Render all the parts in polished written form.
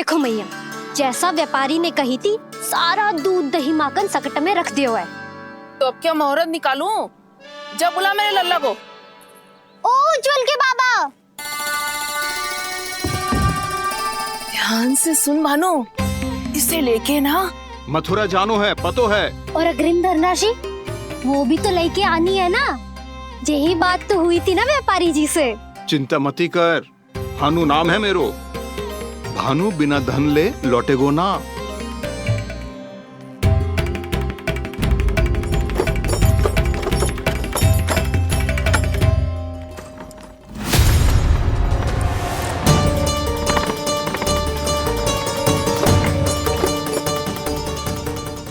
देखो मैया, जैसा व्यापारी ने कही थी सारा दूध दही माखन सकट में रख दियो है। तो अब क्या मुहूर्त निकालूं? जब बुला मेरे लल्ला को। ओ उज्जवल के बाबा, ध्यान से सुन भानु, इसे लेके ना मथुरा जानो है, पतो है। और अग्रिम धनराशि वो भी तो लेके आनी है ना। यही बात तो हुई थी ना व्यापारी जी से। चिंता मती कर, भानु नाम है मेरो। भानु बिना धन ले लौटेगो ना।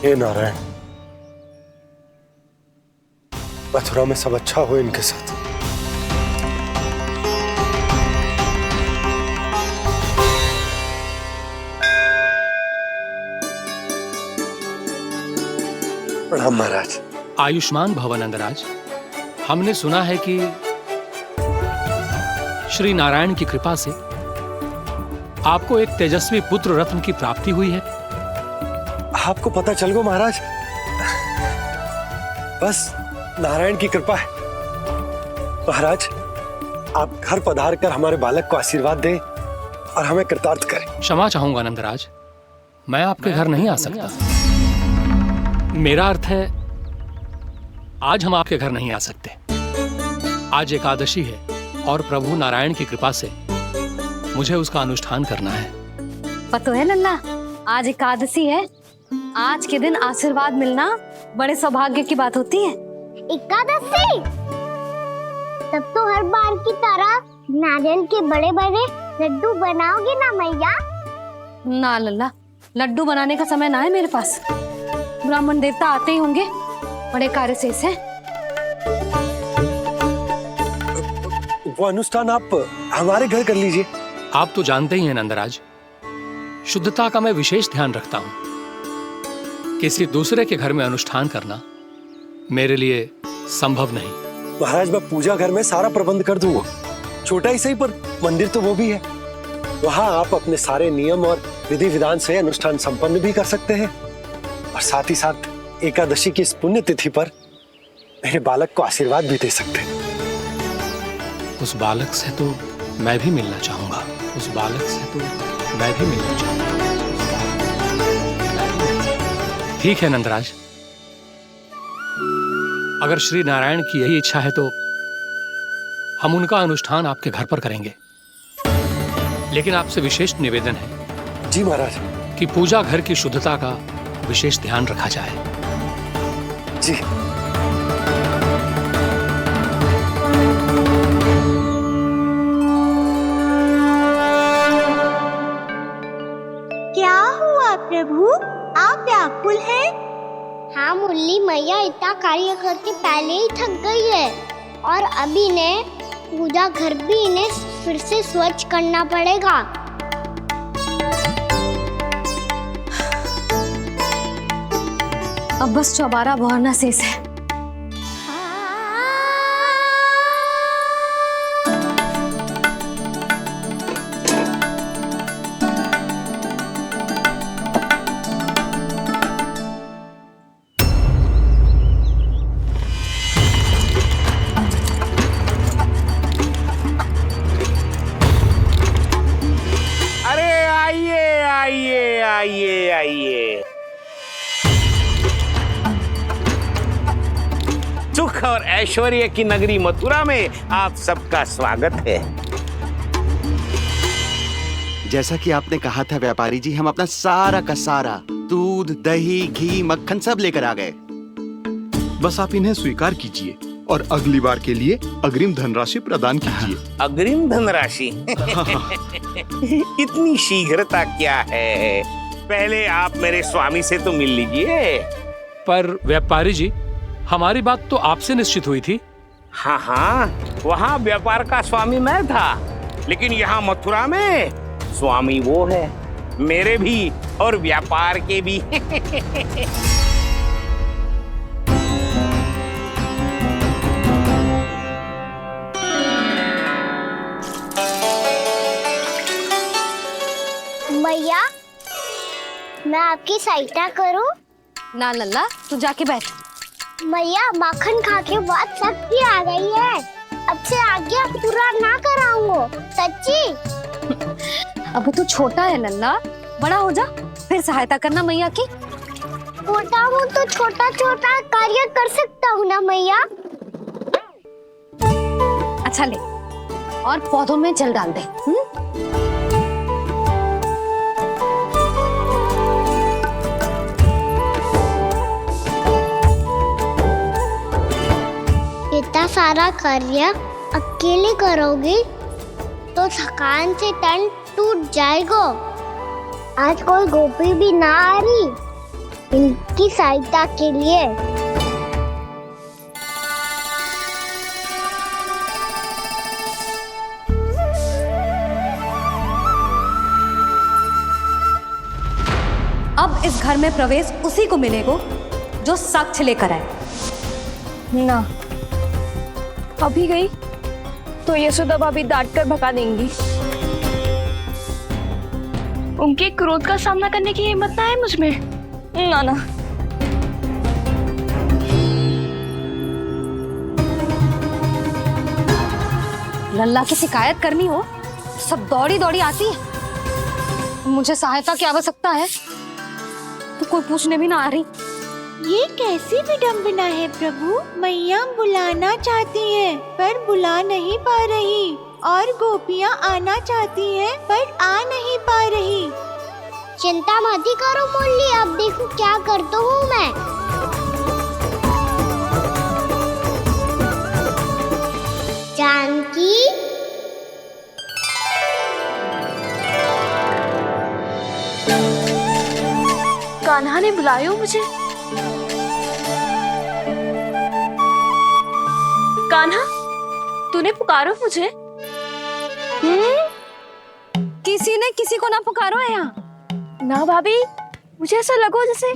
हे नारायण, मथुरा में सब अच्छा हो इनके साथ। प्रणाम महाराज। आयुष्मान भव नंदराज। हमने सुना है कि श्री नारायण की कृपा से आपको एक तेजस्वी पुत्र रत्न की प्राप्ति हुई है। आपको पता चल गो महाराज, बस नारायण की कृपा है। महाराज, आप घर पधार कर हमारे बालक को आशीर्वाद दें और हमें कृतार्थ करें। क्षमा चाहूंगा नंदराज, मैं आपके घर नहीं आ सकता। मेरा अर्थ है, आज हम आपके घर नहीं आ सकते। आज एकादशी है और प्रभु नारायण की कृपा से मुझे उसका अनुष्ठान करना है। पता है लल्ला, आज एकादशी है। आज के दिन आशीर्वाद मिलना बड़े सौभाग्य की बात होती है। एकादशी, तब तो हर बार की तरह नारियल के बड़े बड़े लड्डू बनाओगे ना मैया? ना लल्ला, लड्डू बनाने का समय ना है मेरे पास। ब्राह्मण देवता आते ही होंगे, बड़े कार्य शेष हैं। वो अनुष्ठान आप हमारे घर कर लीजिए। आप तो जानते ही हैं नंदराज, शुद्धता का मैं विशेष ध्यान रखता हूं। किसी दूसरे के घर में अनुष्ठान करना मेरे लिए संभव नहीं। महाराज, मैं पूजा घर में सारा प्रबंध कर दूंगा। छोटा ही सही, पर मंदिर तो वो भी है। वहां आप अपने सारे नियम और विधि विधान से अनुष्ठान संपन्न भी कर सकते हैं और साथ ही साथ एकादशी की इस पुण्य तिथि पर मेरे बालक को आशीर्वाद भी दे सकते हैं। उस बालक से तो मैं भी मिलना चाहूंगा। उस बालक से तो मैं भी मिलना चाहूंगा। ठीक है नंदराज, अगर श्री नारायण की यही इच्छा है तो हम उनका अनुष्ठान आपके घर पर करेंगे। लेकिन आपसे विशेष निवेदन है। जी महाराज। कि पूजा घर की शुद्धता का विशेष ध्यान रखा जाए। जी। क्या हुआ प्रभु, आप व्याकुल हैं? हाँ मुरली मैया इतना कार्य करके पहले ही थक गई है और अभी ने पूजा घर भी इन्हें फिर से स्वच्छ करना पड़ेगा। अब बस चौबारा बहाना शेष है। आइए। सुख और ऐश्वर्य की नगरी मथुरा में आप सबका स्वागत है। जैसा कि आपने कहा था व्यापारी जी, हम अपना सारा का सारा दूध दही घी मक्खन सब लेकर आ गए। बस आप इन्हें स्वीकार कीजिए और अगली बार के लिए अग्रिम धनराशि प्रदान कीजिए। अग्रिम धनराशि? इतनी शीघ्रता क्या है? पहले आप मेरे स्वामी से तो मिल लीजिए। पर व्यापारी जी, हमारी बात तो आपसे निश्चित हुई थी। हाँ, वहाँ व्यापार का स्वामी मैं था, लेकिन यहाँ मथुरा में स्वामी वो है, मेरे भी और व्यापार के भी। भैया मैं आपकी सहायता करूं? ना लल्ला, तू जाके बैठ। मैया माखन खा के बहुत शक्ति आ गई है। अब से आगे पूरा ना कराऊंगा, सच्ची। अभी तू छोटा है लल्ला, बड़ा हो जा फिर सहायता करना मैया की। छोटा हूँ तो छोटा छोटा कार्य कर सकता हूँ ना मैया। अच्छा ले, और पौधों में जल डाल दे। इतना सारा कार्य अकेले करोगी तो थकान से तन टूट जाएगा। आज कोई गोपी भी ना आ रही इनकी सहायता के लिए। अब इस घर में प्रवेश उसी को मिलेगा जो साक्ष्य लेकर आए। ना, अभी गई तो यशोदा भाभी डांट कर भगा देंगी। उनके क्रोध का सामना करने की हिम्मत ना है मुझ में। ना ना, लल्ला की शिकायत करनी हो सब दौड़ी दौड़ी आती है। मुझे सहायता की आवश्यकता है तो कोई पूछने भी ना आ रही। ये कैसी विडंबना है प्रभु। मैया बुलाना चाहती हैं पर बुला नहीं पा रही, और गोपियाँ आना चाहती हैं पर आ नहीं पा रही। चिंता मत ही करो मुरली, अब देखो क्या करता हूँ मैं। जानकी, कान्हा ने बुलाया मुझे। कान्हा, तूने पुकारो मुझे। किसी ने किसी को ना पुकारो है यहाँ। ना भाभी, मुझे ऐसा लगो जैसे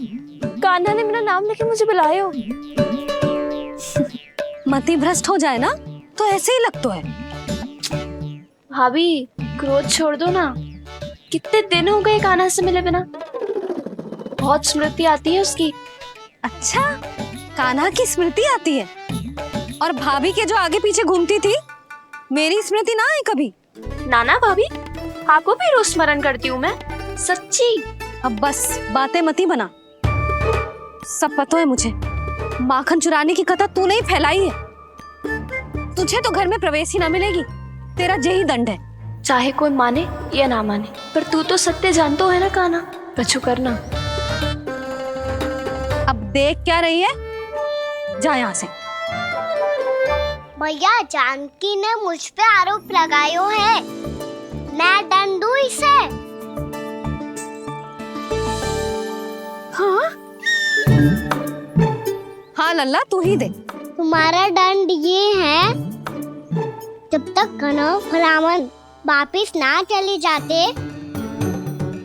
कान्हा ने मेरा नाम लेके मुझे बुलाया हो। मति भ्रष्ट हो जाए ना तो ऐसे ही लगता है। भाभी, क्रोध छोड़ दो ना। कितने दिन हो गए कान्हा से मिले बिना। बहुत स्मृति आती है उसकी। अच्छा, कान्हा की स्मृति आती है? और भाभी के जो आगे पीछे घूमती थी, मेरी स्मृति ना आई कभी? नाना भाभी, आपको भी रोज स्मरण करती हूँ मैं, सच्ची। अब बस बातें मती बना। सब पता है मुझे, माखन चुराने की कथा तूने ही फैलाई है। तुझे तो घर में प्रवेश ही ना मिलेगी, तेरा यही दंड है। चाहे कोई माने या ना माने, पर तू तो सत्य जानतो है ना कान्हा, कछु करना। अब देख क्या रही है, जा यहाँ से। भैया, जानकी ने मुझ पे आरोप लगायो है, मैं दंड दूं इसे। हाँ हाँ लल्ला, तू ही दे। तुम्हारा दंड ये है, जब तक कनव ब्राह्मण वापिस ना चले जाते,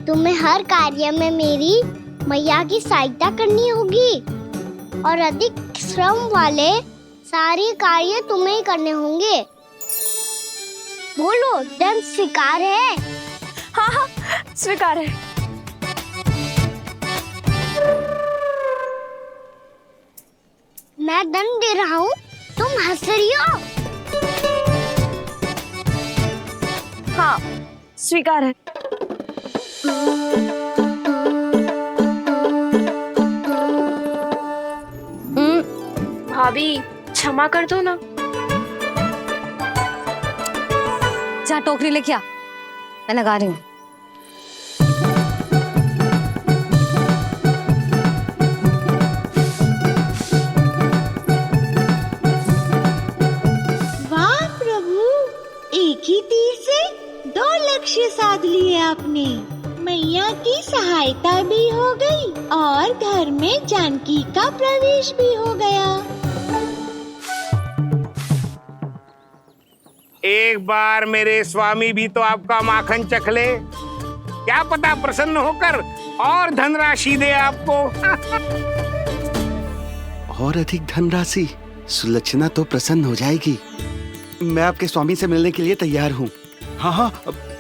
तुम्हें हर कार्य में मेरी मैया की सहायता करनी होगी, और अधिक श्रम वाले सारे कार्य तुम्हें ही करने होंगे। बोलो, दंड स्वीकार है? हाँ हाँ, स्वीकार है। मैं दंड दे रहा हूँ, तुम हंस रही हो? हाँ, स्वीकार है। भाभी, क्षमा कर दो ना। जा टोकरी लेके आ, मैं लगा रही हूँ। वाह प्रभु, एक ही तीर से 2 लक्ष्य साध लिए आपने। मैया की सहायता भी हो गई और घर में जानकी का प्रवेश भी हो गया। एक बार मेरे स्वामी भी तो आपका माखन चख ले, क्या पता प्रसन्न होकर और धनराशि दे आपको। और अधिक धनराशि? सुलक्षणा तो प्रसन्न हो जाएगी। मैं आपके स्वामी से मिलने के लिए तैयार हूँ। हाँ हाँ,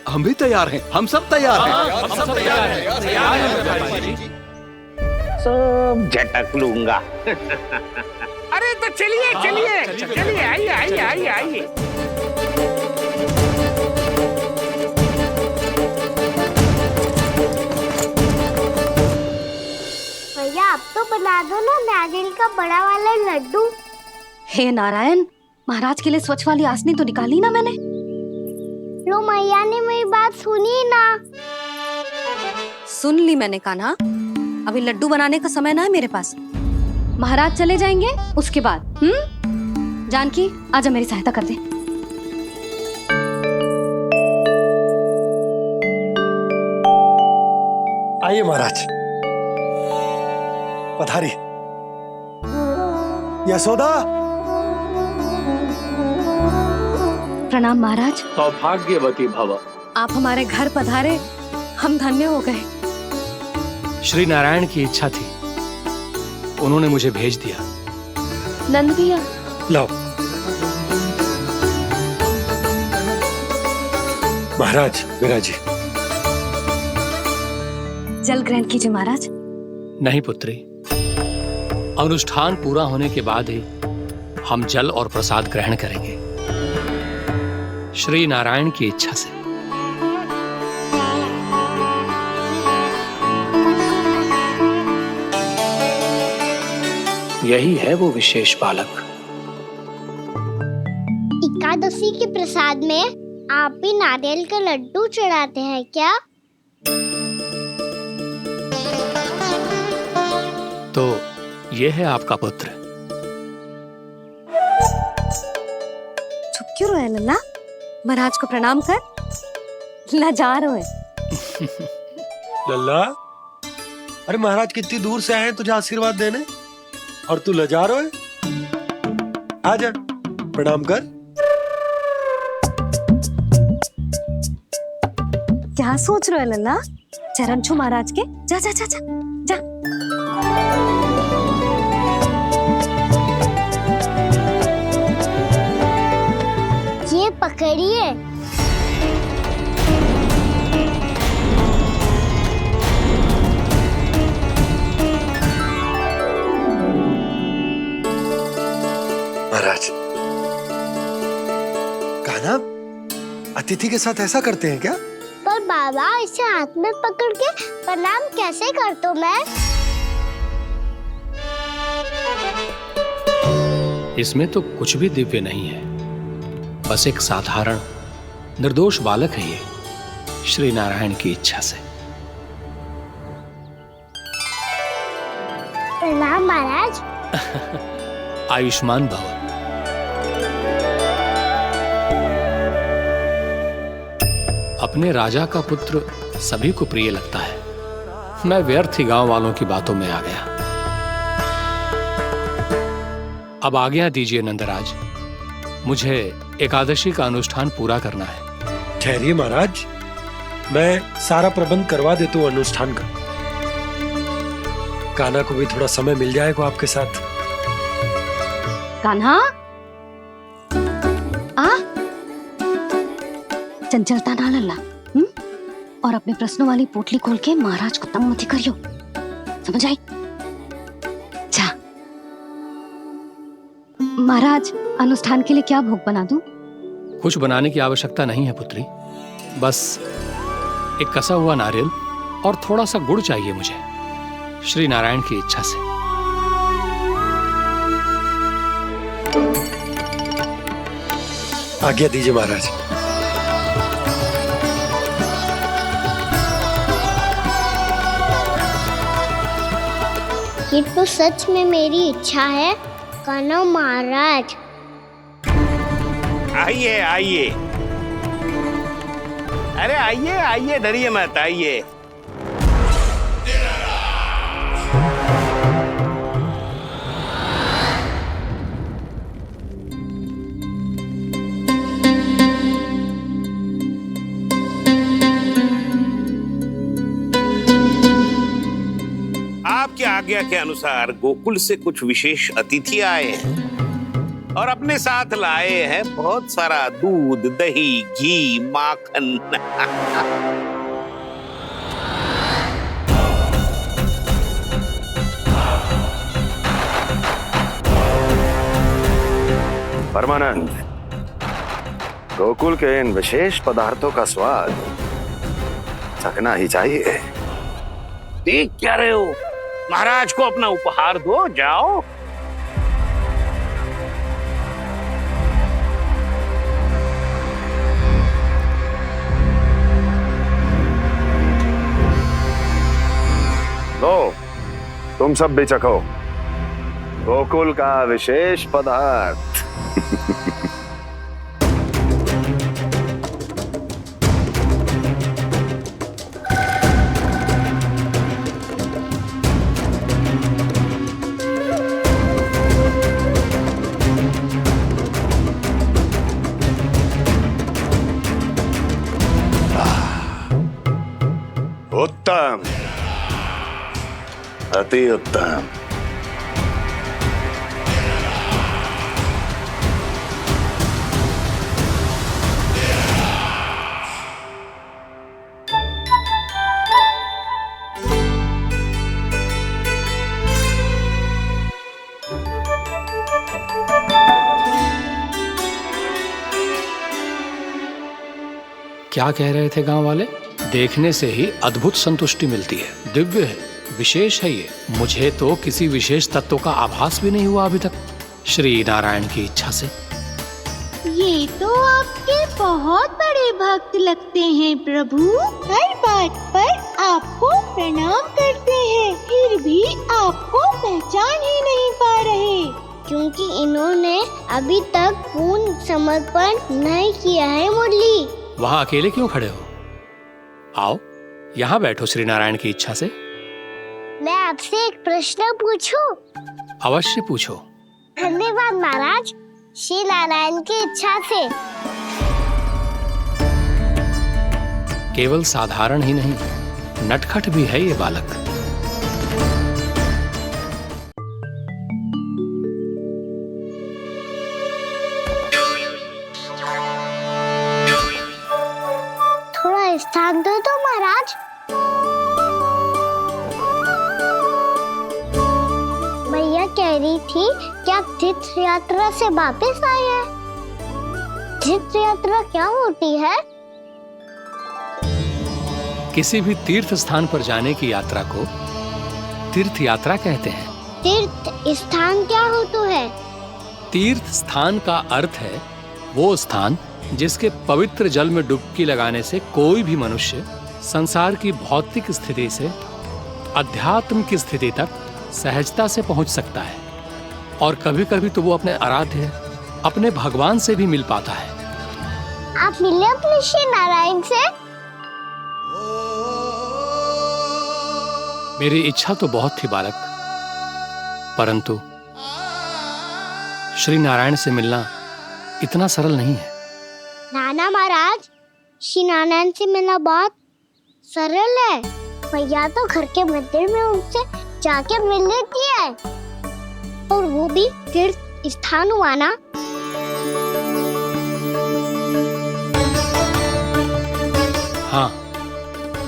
हम भी तैयार हैं, हम सब तैयार हैं। हम सब तैयार हैं, तैयार हैं व्यापारी जी। सब झटक लूंगा। अरे तो चलिए चलिए चलिए, आइए आइए आइए आइए। भैया आप तो बना दो ना नारियल का बड़ा वाला लड्डू। हे नारायण, महाराज के लिए स्वच्छ वाली आसनी तो निकाली ना मैंने। लो मैया ने मेरी बात सुनी ना। सुन ली मैंने कान्हा, अभी लड्डू बनाने का समय ना है मेरे पास। महाराज चले जाएंगे उसके बाद। जानकी आजा मेरी सहायता कर दे। आइए महाराज, पधारी। यशोदा। प्रणाम महाराज। सौभाग्यवती भव। आप हमारे घर पधारे, हम धन्य हो गए। श्री नारायण की इच्छा थी, उन्होंने मुझे भेज दिया। नंद भैया, लाओ। महाराज विराजी। जल ग्रहण कीजिए महाराज। नहीं पुत्री, अनुष्ठान पूरा होने के बाद ही हम जल और प्रसाद ग्रहण करेंगे, श्री नारायण की इच्छा से। यही है वो विशेष बालक। एकादशी के प्रसाद में आप भी नारियल का लड्डू चढ़ाते हैं क्या? तो ये है आपका पुत्र। चुप क्यों रहे लल्ला? महाराज को प्रणाम कर। लाजार है। लल्ला, अरे महाराज कितनी दूर से आए हैं तुझे आशीर्वाद देने, और तू लजारो है। आजा, प्रणाम कर। क्या सोच रहे हो लल्ला? चरण छू महाराज के। जा जा जा जा जा। ये पकड़िए। महाराज, कान्हा अतिथि के साथ ऐसा करते हैं क्या? पर बाबा, इसे हाथ में पकड़ के प्रणाम कैसे करता हूँ मैं? इसमें तो कुछ भी दिव्य नहीं है, बस एक साधारण निर्दोष बालक है ये, श्री नारायण की इच्छा से। प्रणाम महाराज। आयुष्मान भव। अपने राजा का पुत्र सभी को प्रिय लगता है। मैं व्यर्थ ही गांव वालों की बातों में आ गया। अब आज्ञा दीजिए नंदराज, मुझे एकादशी का अनुष्ठान पूरा करना है। ठहरिए महाराज, मैं सारा प्रबंध करवा देता हूँ अनुष्ठान का। कान्हा को भी थोड़ा समय मिल जाएगा आपके साथ। कान्हा, आ चंचलता ना लल्ला। और अपने प्रश्नों वाली पोटली खोल के महाराज को तंग मत करियो, समझ आई? जा। महाराज, अनुष्ठान के लिए क्या भोग बना दूं? कुछ बनाने की आवश्यकता नहीं है पुत्री, बस एक कसा हुआ नारियल और थोड़ा सा गुड़ चाहिए मुझे, श्री नारायण की इच्छा से। आज्ञा दीजिए महाराज। ये तो सच में मेरी इच्छा है कान्हा महाराज। आइए आइए, अरे आइए आइए, डरिए मत, आइए। आपकी आज्ञा के अनुसार गोकुल से कुछ विशेष अतिथि आए हैं। और अपने साथ लाए हैं बहुत सारा दूध, दही, घी, माखन। परमानंद, गोकुल के इन विशेष पदार्थों का स्वाद चखना ही चाहिए। देख क्या रहे हो? महाराज को अपना उपहार दो, जाओ। लो, तुम सब भी चखो गोकुल का विशेष पदार्थ। उत्तम, अति उत्तम। क्या कह रहे थे गांव वाले? देखने से ही अद्भुत संतुष्टि मिलती है, दिव्य है, विशेष है ये। मुझे तो किसी विशेष तत्व का आभास भी नहीं हुआ अभी तक, श्री नारायण की इच्छा से। ये तो आपके बहुत बड़े भक्त लगते हैं प्रभु। हर बात पर आपको प्रणाम करते हैं, फिर भी आपको पहचान ही नहीं पा रहे। क्योंकि इन्होंने अभी तक पूर्ण समर्पण नहीं किया है मुरली। वहां अकेले क्यों खड़े हो? आओ यहाँ बैठो श्री नारायण की इच्छा से। मैं आपसे एक प्रश्न पूछूं? अवश्य पूछो। धन्यवाद महाराज, श्री नारायण की इच्छा से। केवल साधारण ही नहीं, नटखट भी है ये बालक। थोड़ा स्थान दो तो महाराज। भैया कह रही थी कि आप तीर्थ यात्रा से वापस आए हैं। तीर्थ यात्रा क्या होती है? किसी भी तीर्थ स्थान पर जाने की यात्रा को तीर्थ यात्रा कहते हैं। तीर्थ स्थान क्या होता है? तीर्थ स्थान का अर्थ है वो स्थान जिसके पवित्र जल में डुबकी लगाने से कोई भी मनुष्य संसार की भौतिक स्थिति से अध्यात्म की स्थिति तक सहजता से पहुंच सकता है, और कभी कभी तो वो अपने आराध्य, अपने भगवान से भी मिल पाता है। आप मिले अपने श्री नारायण से? मेरी इच्छा तो बहुत थी बालक, परंतु श्री नारायण से मिलना इतना सरल नहीं है। नाना महाराज, श्री नारायण से मिलना बहुत सरल है। भैया तो घर के मंदिर में उनसे जाके मिल लेती है, और वो भी तीर्थ स्थान हुआ ना। हाँ,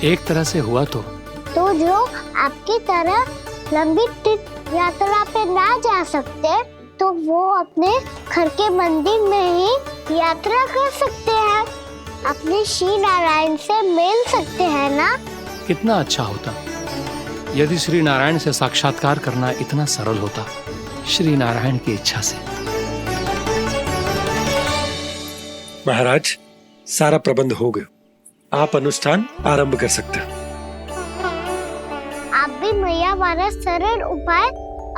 एक तरह से हुआ तो जो आपकी तरह लंबी तीर्थ यात्रा पे ना जा सकते, तो वो अपने घर के मंदिर में ही यात्रा कर सकते हैं, अपने श्री नारायण से मिल सकते हैं ना। कितना अच्छा होता यदि श्री नारायण से साक्षात्कार करना इतना सरल होता, श्री नारायण की इच्छा से। महाराज, सारा प्रबंध हो गया, आप अनुष्ठान आरंभ कर सकते हैं। आप भी मैया वाला सरल उपाय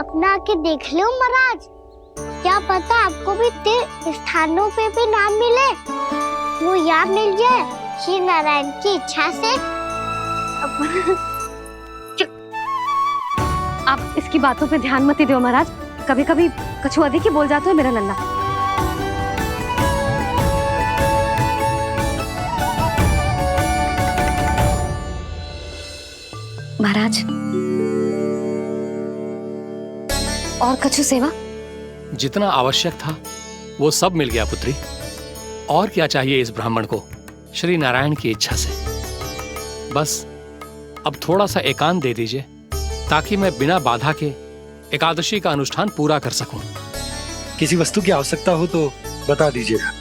अपना के देख लो महाराज। क्या पता आपको भी तीर्थ स्थानों पे भी नाम मिले, वो याद मिल जाए श्री नारायण की इच्छा से। आप इसकी बातों पे ध्यान मत दो महाराज, कभी कभी कछु अधिक ही बोल जाते हो मेरा नन्ना। महाराज, और कछु सेवा? जितना आवश्यक था वो सब मिल गया पुत्री। और क्या चाहिए इस ब्राह्मण को श्री नारायण की इच्छा से। बस अब थोड़ा सा एकांत दे दीजिए ताकि मैं बिना बाधा के एकादशी का अनुष्ठान पूरा कर सकूं। किसी वस्तु की आवश्यकता हो तो बता दीजिएगा।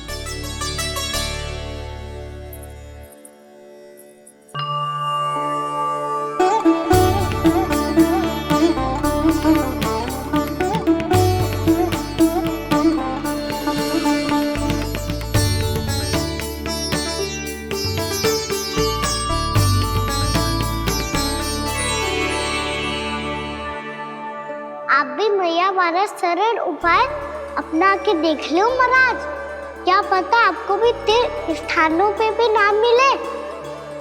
आप भी मैया वाला सरल उपाय अपना के देख लो महाराज। क्या पता आपको भी तीर्थ स्थानों पे भी नाम मिले,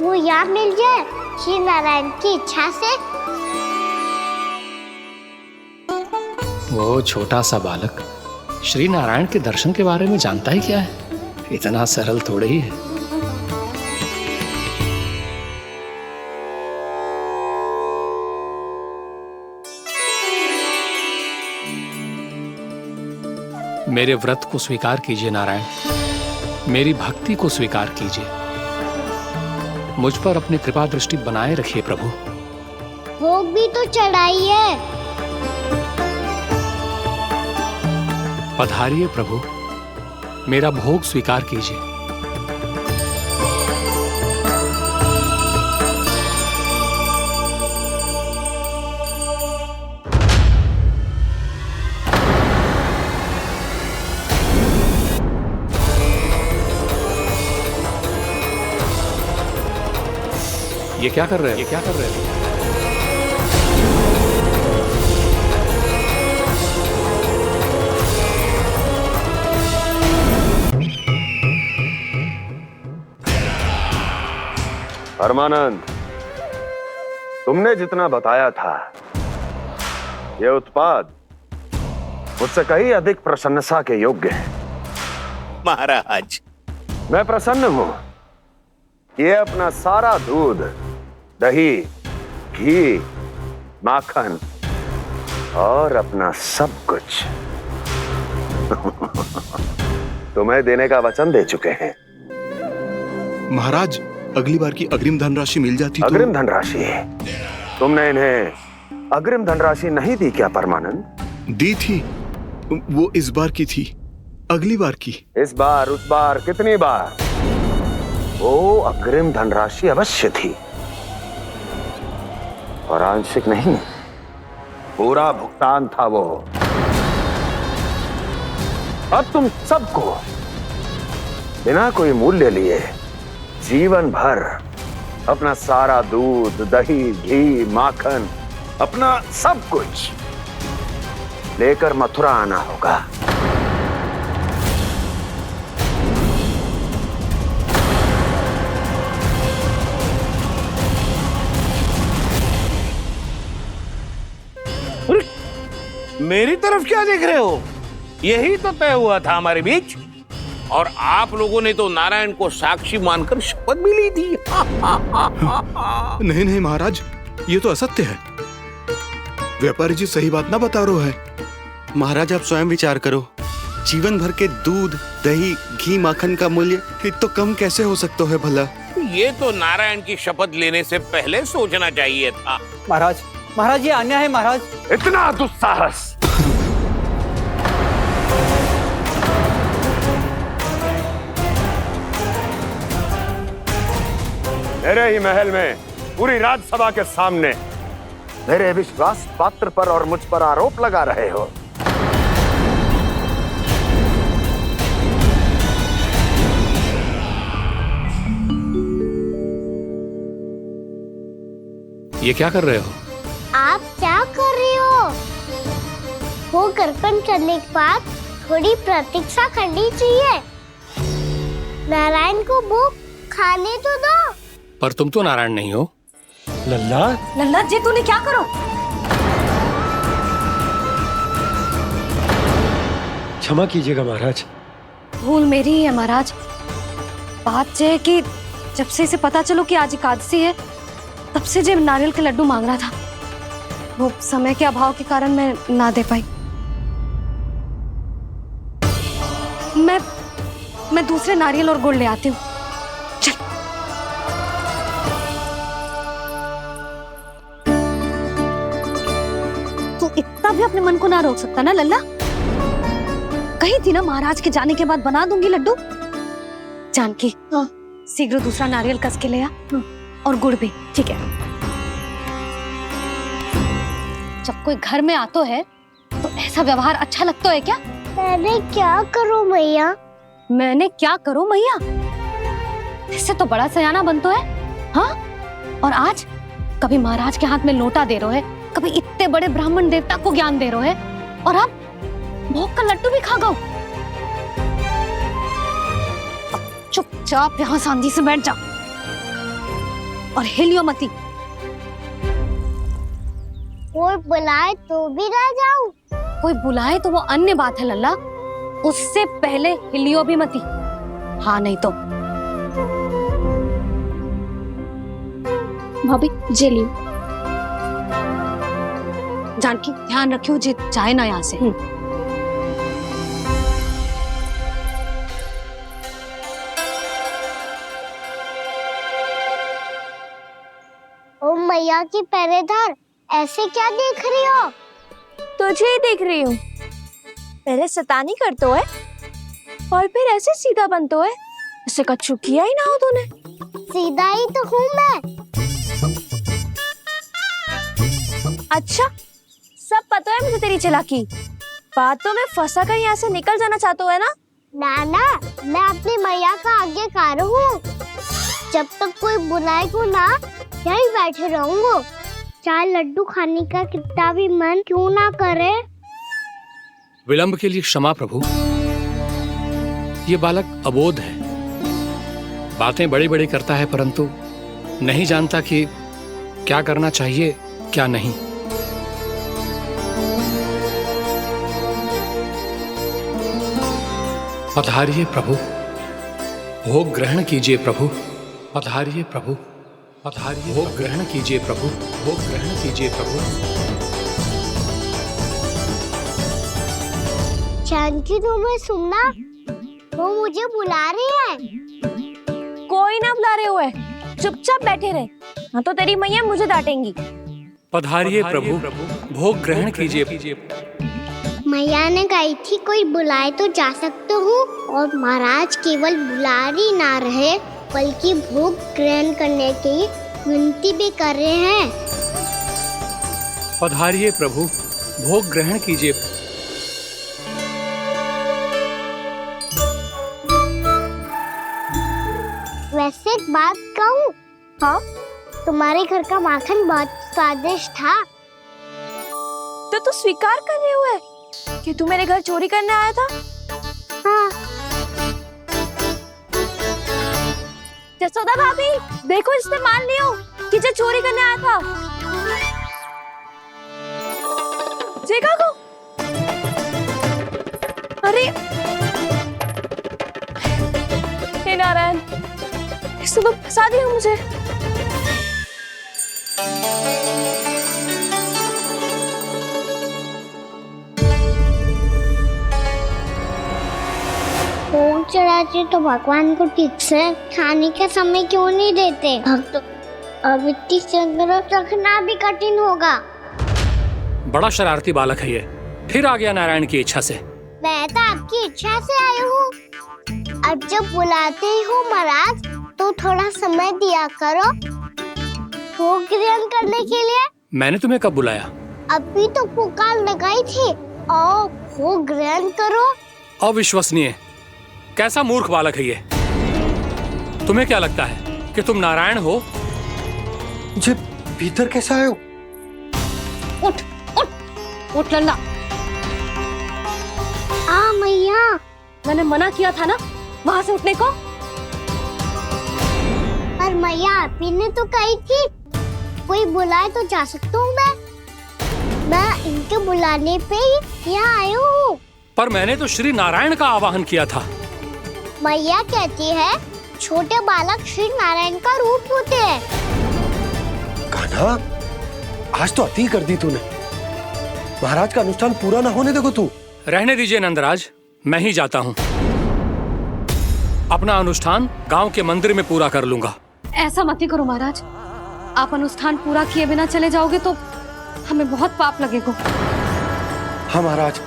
वो यहाँ मिल जाए श्री नारायण की इच्छा से। वो छोटा सा बालक श्री नारायण के दर्शन के बारे में जानता ही क्या है? इतना सरल थोड़े ही है। मेरे व्रत को स्वीकार कीजिए नारायण, मेरी भक्ति को स्वीकार कीजिए। मुझ पर अपनी कृपा दृष्टि बनाए रखिए प्रभु। भोग भी तो चढ़ाइए। पधारिए प्रभु, मेरा भोग स्वीकार कीजिए। ये क्या कर रहे हैं? ये क्या कर रहे हैं? परमानंद, तुमने जितना बताया था ये उत्पाद मुझसे कहीं अधिक प्रशंसा के योग्य है। महाराज, मैं प्रसन्न हूं। ये अपना सारा दूध, दही, घी, माखन और अपना सब कुछ तुम्हें देने का वचन दे चुके हैं। महाराज, अगली बार की अग्रिम धनराशि मिल जाती तो। अग्रिम धनराशि? तुमने इन्हें अग्रिम धनराशि नहीं दी क्या परमानंद? दी थी, वो इस बार की थी, अगली बार की। इस बार, उस बार, कितनी बार? वो अग्रिम धनराशि अवश्य थी और आंशिक नहीं, पूरा भुगतान था वो। अब तुम सबको बिना कोई मूल्य लिए जीवन भर अपना सारा दूध, दही, घी, माखन, अपना सब कुछ लेकर मथुरा आना होगा। मेरी तरफ क्या देख रहे हो? यही तो तय हुआ था हमारे बीच, और आप लोगों ने तो नारायण को साक्षी मानकर शपथ भी ली थी। नहीं नहीं महाराज, ये तो असत्य है। व्यापारी जी सही बात ना बता रहे हैं। महाराज आप स्वयं विचार करो, जीवन भर के दूध, दही, घी, माखन का मूल्य तो कम कैसे हो सकता है भला? ये तो नारायण की शपथ लेने से पहले सोचना चाहिए था। महाराज, महाराज ये अन्याय है महाराज। इतना दुस्साहस! मेरे ही महल में पूरी राज्यसभा के सामने मेरे विश्वास पात्र पर और मुझ पर आरोप लगा रहे हो। ये क्या कर रहे हो? आप क्या कर रहे हो? वो कर्पण करने के बाद थोड़ी प्रतीक्षा करनी चाहिए। नारायण को भोग खाने तो दो। पर तुम तो नारायण नहीं हो। लल्ला, लल्ला जी तूने क्या करो? क्षमा कीजिएगा महाराज। भूल मेरी ही है महाराज। बात यह है कि जब से इसे पता चलो कि आज एकादशी है, तब से जब नारियल के लड्डू मांग रहा था, वो समय के अभाव के कारण मैं ना दे पाई। मैं दूसरे नारियल और गुड़ ले आती हूँ। चल। तू इतना भी अपने मन को ना रोक सकता ना लल्ला? कही थी ना महाराज के जाने के बाद बना दूंगी लड्डू। जानकी, शीघ्र दूसरा नारियल कस के ले आ, और गुड़ भी। ठीक है। जब कोई घर में आतो है तो ऐसा व्यवहार अच्छा लगता है क्या? मैंने क्या करूं मैया? मैंने क्या करूं मैया? इससे तो बड़ा सयाना बनतो है। हाँ, और आज कभी महाराज के हाथ में लोटा दे रहे है, कभी इतने बड़े ब्राह्मण देवता को ज्ञान दे रहे है, और अब भोग का लड्डू भी खा गो। चुपचाप यहाँ सांझी से बैठ जा और हिलियो मती। कोई बुलाए तो भी ना जाऊं? कोई बुलाए तो वो अन्य बात है लल्ला, उससे पहले हिलियो भी मती। हाँ नहीं तो। भाभी जे लियो। जानकी ध्यान रखियो जे जाए ना यहाँ से। ओ मैया की पहरेदार, ऐसे क्या देख रही हो? तुझे ही देख रही हूँ। पहले शैतानी करतो है और फिर ऐसे सीधा बनतो है, ऐसे कछु किया ही ना हो तूने। सीधा ही तो हूँ मैं। अच्छा, सब पता है मुझे तेरी चालाकी। बातों में फंसा कर यहाँ से निकल जाना चाहते हो है ना? नाना, मैं अपनी मैया का आज्ञाकार हूँ। जब तक कोई बुलाएगा ना, यहीं बैठे रहूंगा, चाहे लड्डू खाने का कितना भी मन क्यों ना करे। विलंब के लिए क्षमा प्रभु। ये बालक अबोध है, बातें बड़ी बड़ी करता है, परंतु नहीं जानता कि क्या करना चाहिए क्या नहीं। पधारिए प्रभु, भोग ग्रहण कीजिए प्रभु। पधारिए प्रभु, पधारिए। भोग ग्रहण कीजिए प्रभु, भोग ग्रहण कीजिए प्रभु। जानकी, तुम्हें सुनना, वो मुझे बुला रही है। कोई ना बुला रहे हुए, चुपचाप बैठे रहे, हाँ तो तेरी मैया मुझे डांटेंगी। पधारिए प्रभु, भोग ग्रहण कीजिए। मैया ने कही थी कोई बुलाए तो जा सकते हूँ, और महाराज केवल बुला ही ना रहे बल्कि भोग ग्रहण करने की विनती भी कर रहे हैं। पधारिए प्रभु, भोग ग्रहण कीजिए। वैसे एक बात कहूँ? हाँ? तुम्हारे घर का माखन बहुत स्वादिष्ट था। तो तू स्वीकार कर रहे हुए कि तू मेरे घर चोरी करने आया था? हाँ। जसोदा भाभी, देखो इसने मान लियो कि जो चोरी करने आया था। देखा को? अरे हे नारायण, इसने तो फंसा दिया मुझे। भोग चढ़ाते तो भगवान को ठीक से खाने का समय क्यों नहीं देते? भक्त अब इतनी संग्रह रखना भी कठिन होगा। बड़ा शरारती बालक है ये, फिर आ गया नारायण की इच्छा से। मैं तो आपकी इच्छा से आई हूँ। अब जब बुलाते ही हो महाराज, तो थोड़ा समय दिया करो भोग ग्रहण करने के लिए। मैंने तुम्हें कब बुलाया? अभी तो पुकार लगाई थी, आओ भोग ग्रहण करो। अविश्वसनीय, कैसा मूर्ख बालक है ये। तुम्हें क्या लगता है कि तुम नारायण हो? जी, भीतर कैसा आए हो? उठ उठ उठ लल्ला। मैया, मैंने मना किया था ना वहां से उठने को। पर मैया, आपी ने तो कही थी कोई बुलाए तो जा सकता हूँ मैं इनके बुलाने पे ही यहाँ आई हूँ। पर मैंने तो श्री नारायण का आवाहन किया था। मैया कहती है छोटे बालक श्री नारायण का रूप होते हैं। कान्हा, आज तो अति कर दी तूने। महाराज का अनुष्ठान पूरा ना होने देखो तू। रहने दीजिए नंदराज, मैं ही जाता हूँ। अपना अनुष्ठान गांव के मंदिर में पूरा कर लूंगा। ऐसा मत ही करो महाराज, आप अनुष्ठान पूरा किए बिना चले जाओगे तो हमें बहुत पाप लगेगा। हाँ महाराज,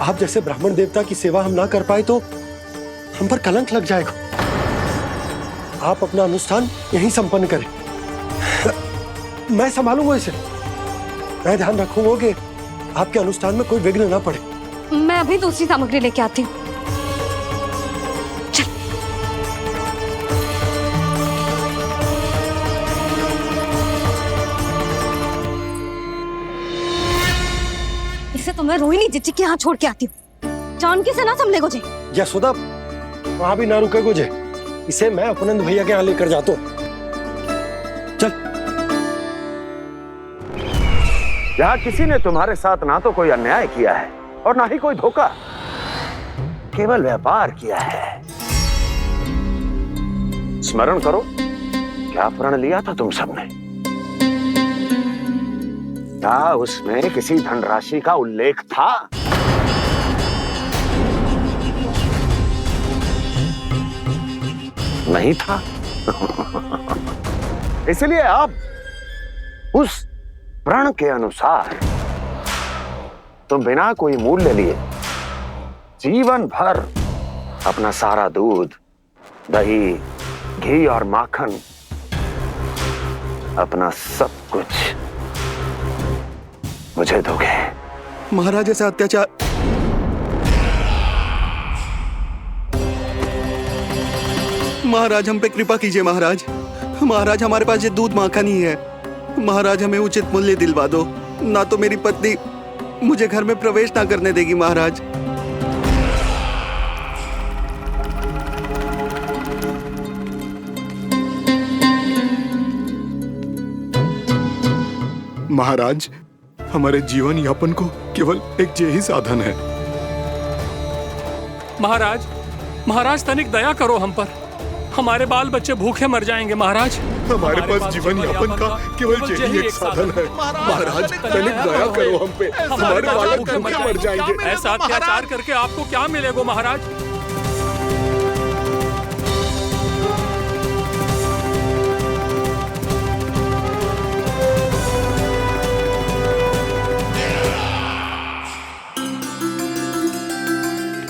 आप जैसे ब्राह्मण देवता की सेवा हम ना कर पाए तो हम पर कलंक लग जाएगा। आप अपना अनुष्ठान यहीं संपन्न करें, मैं संभालूंगा इसे। मैं ध्यान रखूंगा कि आपके अनुष्ठान में कोई विघ्न ना पड़े। मैं अभी दूसरी सामग्री लेके आती हूँ। इसे तो मैं रोहिणी जीजी के यहाँ छोड़ के आती हूँ। जानकी से ना संभले गुजे। यशोदा, वहां भी ना रुके गुजे। इसे मैं अपनंद भैया के यहाँ लेकर जाता हूँ। चल। यहाँ किसी ने तुम्हारे साथ ना तो कोई अन्याय किया है और ना ही कोई धोखा, केवल व्यापार किया है। स्मरण करो, क्या प्रण लिया था तुम सबने? क्या उसमें किसी धनराशि का उल्लेख था? नहीं था। इसलिए आप उस प्रण के अनुसार तुम बिना कोई मूल्य लिए जीवन भर अपना सारा दूध, दही, घी और माखन, अपना सब कुछ मुझे दोगे। महाराज ऐसा अत्याचार। महाराज हम पे कृपा कीजिए महाराज। महाराज हमारे पास ये दूध माखन ही है। महाराज हमें उचित मूल्य दिलवा दो, ना तो मेरी पत्नी मुझे घर में प्रवेश ना करने देगी। महाराज महाराज, हमारे जीवन यापन को केवल एक यही साधन है। महाराज, महाराज तनिक दया करो हम पर। हमारे बाल बच्चे भूखे मर जाएंगे महाराज। हमारे पास जीवन यापन का केवल यही एक साधन है। महाराज तनिक दया करो हम पे, हमारे बालक भूखे मर जाएंगे। ऐसा अत्याचार करके आपको क्या मिलेगा महाराज?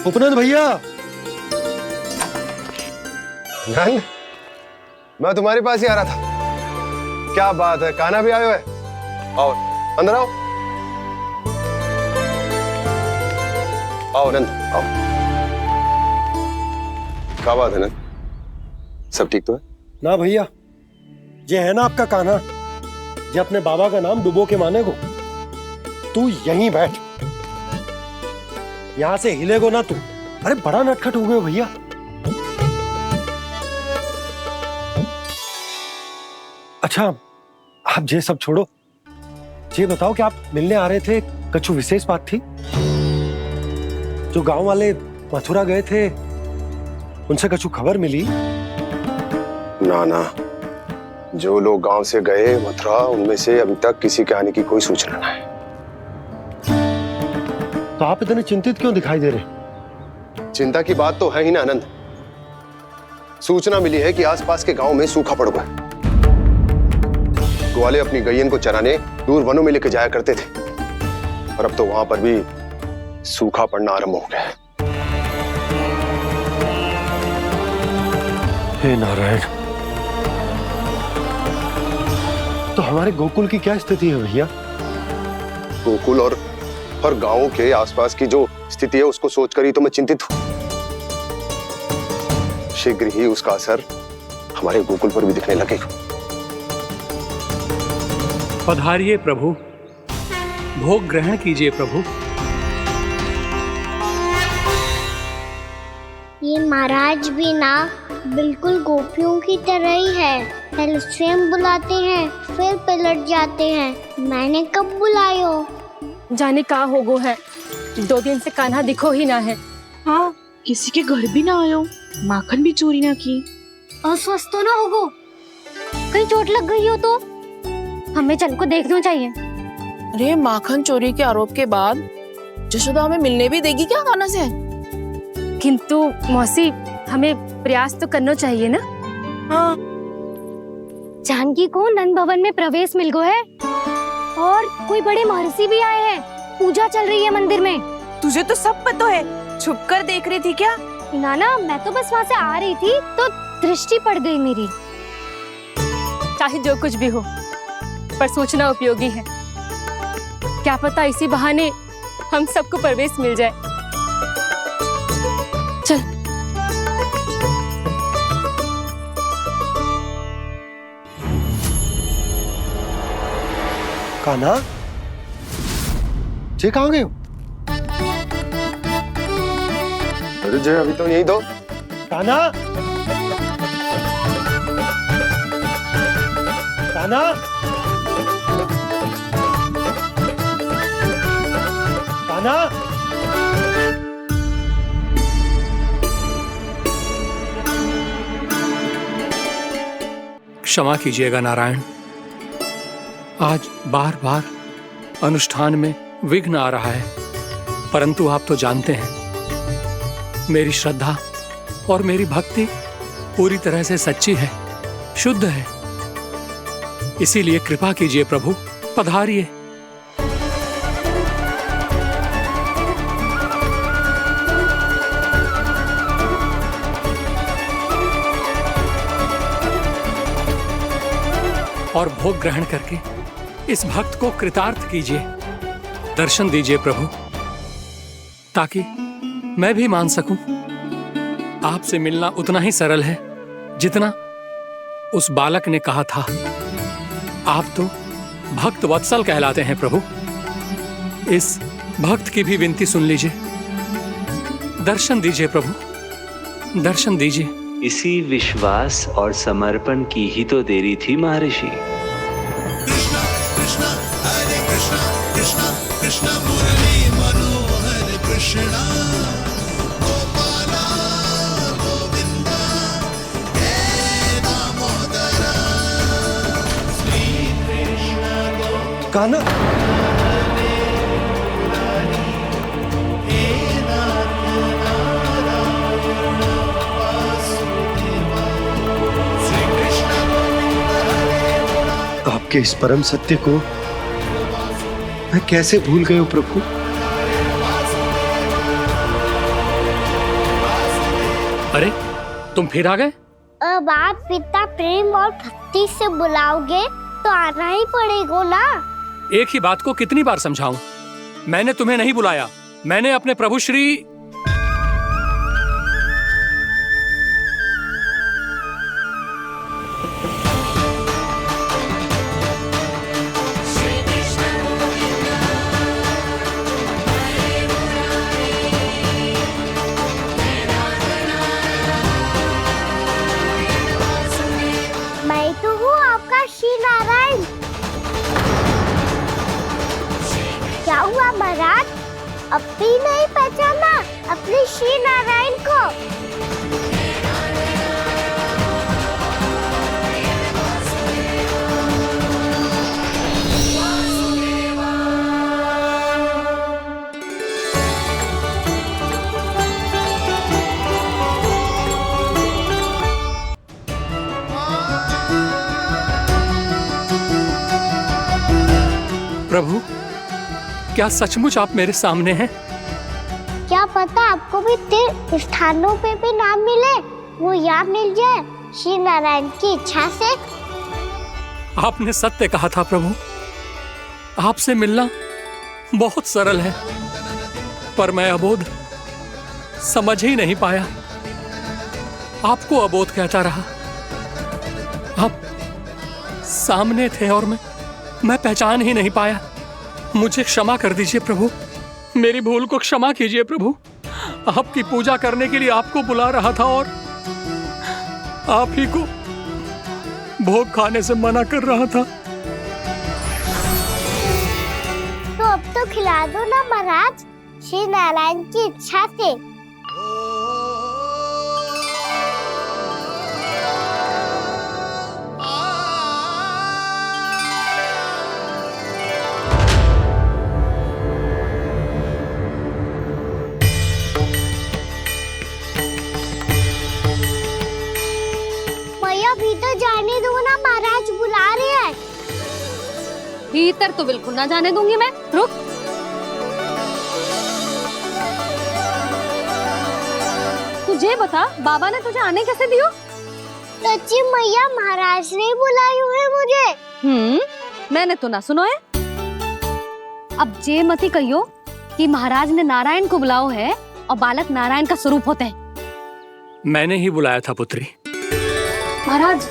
उपनंद भैया। नंद, मैं तुम्हारे पास ही आ रहा था। क्या बात है, कान्हा भी आयो है? आओ अंदर आओ। आओ नंद आओ। क्या बात है नंद, सब ठीक तो है? ना भैया, ये है ना आपका कान्हा, ये अपने बाबा का नाम डुबो के माने को। तू यहीं बैठ, यहां से हिलेगो ना तू। अरे बड़ा नटखट हो गए भैया। अच्छा, आप ये सब छोड़ो, ये बताओ कि आप मिलने आ रहे थे, कछु विशेष बात थी? जो गांव वाले मथुरा गए थे, उनसे कछु खबर मिली? ना ना, जो लोग गांव से गए मथुरा, उनमें से अभी तक किसी के आने की कोई सूचना नहीं। तो आप इतने चिंतित क्यों दिखाई दे रहे? चिंता की बात तो है ही ना आनंद। सूचना मिली है कि आसपास के गांव में सूखा पड़ गया। ग्वाले अपनी गैयन को चराने दूर वनों में लेके जाया करते थे, और अब तो वहां पर भी सूखा पड़ना आरंभ हो गया है। हे नारायण, तो हमारे गोकुल की क्या स्थिति है भैया? गोकुल और गांवों के आसपास की जो स्थिति है उसको सोचकर ही तो मैं चिंतित हूं। शीघ्र ही उसका असर हमारे गोकुल पर भी दिखने लगेगा। पधारिए प्रभु, भोग ग्रहण कीजिए प्रभु। ये महाराज भी ना बिल्कुल गोपियों की तरह ही है। पहले स्वयं बुलाते हैं, फिर पलट जाते हैं। मैंने कब बुलायो? जाने का होगो है, 2 दिन से कान्हा दिखो ही ना है। हाँ, किसी के घर भी ना आयो, माखन भी चोरी ना की। अस्वस्थ तो ना होगो, कहीं चोट लग गई हो तो? हमें चल को देखना चाहिए। अरे माखन चोरी के आरोप के बाद जशोदा हमें मिलने भी देगी क्या कान्हा से? किंतु मौसी, हमें प्रयास तो करना चाहिए ना। हाँ। जानकी को नंद भवन में प्रवेश मिल गया है और कोई बड़े महर्षि भी आए हैं। पूजा चल रही है मंदिर में। तुझे तो सब पता है, छुप कर देख रही थी क्या? नाना, मैं तो बस वहाँ से आ रही थी तो दृष्टि पड़ गई मेरी। चाहे जो कुछ भी हो, पर सोचना उपयोगी है। क्या पता इसी बहाने हम सबको प्रवेश मिल जाए। चल। कान्हा, जे कहाँ गए हो? अरे जय, अभी तो यही दो। कान्हा, कान्हा, कान्हा। क्षमा कीजिएगा नारायण, आज बार बार अनुष्ठान में विघ्न आ रहा है, परंतु आप तो जानते हैं मेरी श्रद्धा और मेरी भक्ति पूरी तरह से सच्ची है, शुद्ध है। इसीलिए कृपा कीजिए प्रभु, पधारिए। और भोग ग्रहण करके इस भक्त को कृतार्थ कीजिए। दर्शन दीजिए प्रभु, ताकि मैं भी मान सकूं आपसे मिलना उतना ही सरल है जितना उस बालक ने कहा था। आप तो भक्त वत्सल कहलाते हैं प्रभु। इस भक्त की भी विनती सुन लीजिए। दर्शन दीजिए प्रभु, दर्शन दीजिए। इसी विश्वास और समर्पण की ही तो देरी थी महर्षि। कृष्णा कृष्णा हरे कृष्णा कृष्णा कृष्णा मुरली मनोहर कृष्णा गोपाला गोविंदा हे दामोदरा श्री कृष्ण कान्हा, आपके इस परम सत्य को मैं कैसे भूल गया हूं प्रभु। अरे तुम फिर आ गए? अब आप इतना प्रेम और भक्ति से बुलाओगे तो आना ही पड़ेगा ना। एक ही बात को कितनी बार समझाऊं? मैंने तुम्हें नहीं बुलाया, मैंने अपने प्रभु श्री मैं तो हूँ आपका श्री नारायण। क्या हुआ महाराज, अब भी नहीं पहचाना अपने श्री नारायण को? प्रभु, क्या सचमुच आप मेरे सामने हैं? क्या पता आपको भी तीर्थ स्थानों पे भी नाम मिले, वो यहाँ मिल जाए श्री नारायण की इच्छा से। आपने सत्य कहा था प्रभु, आपसे मिलना बहुत सरल है, पर मैं अबोध समझ ही नहीं पाया। आपको अबोध कहता रहा। आप सामने थे और मैं पहचान ही नहीं पाया। मुझे क्षमा कर दीजिए प्रभु, मेरी भूल को क्षमा कीजिए प्रभु। आपकी पूजा करने के लिए आपको बुला रहा था और आप ही को भोग खाने से मना कर रहा था। तो अब तो खिला दो ना महाराज, श्री नारायण की इच्छा से। भीतर तो बिल्कुल ना जाने दूंगी मैं। रुक। तुझे बता, बाबा ने तुझे आने कैसे दियो? सच्ची मैया महाराज ने बुलाई हुई मुझे। मैंने तो ना सुनो है। अब जे मती कहियो कि महाराज ने नारायण को बुलाओ है और बालक नारायण का स्वरूप होते हैं। मैंने ही बुलाया था पुत्री। महाराज,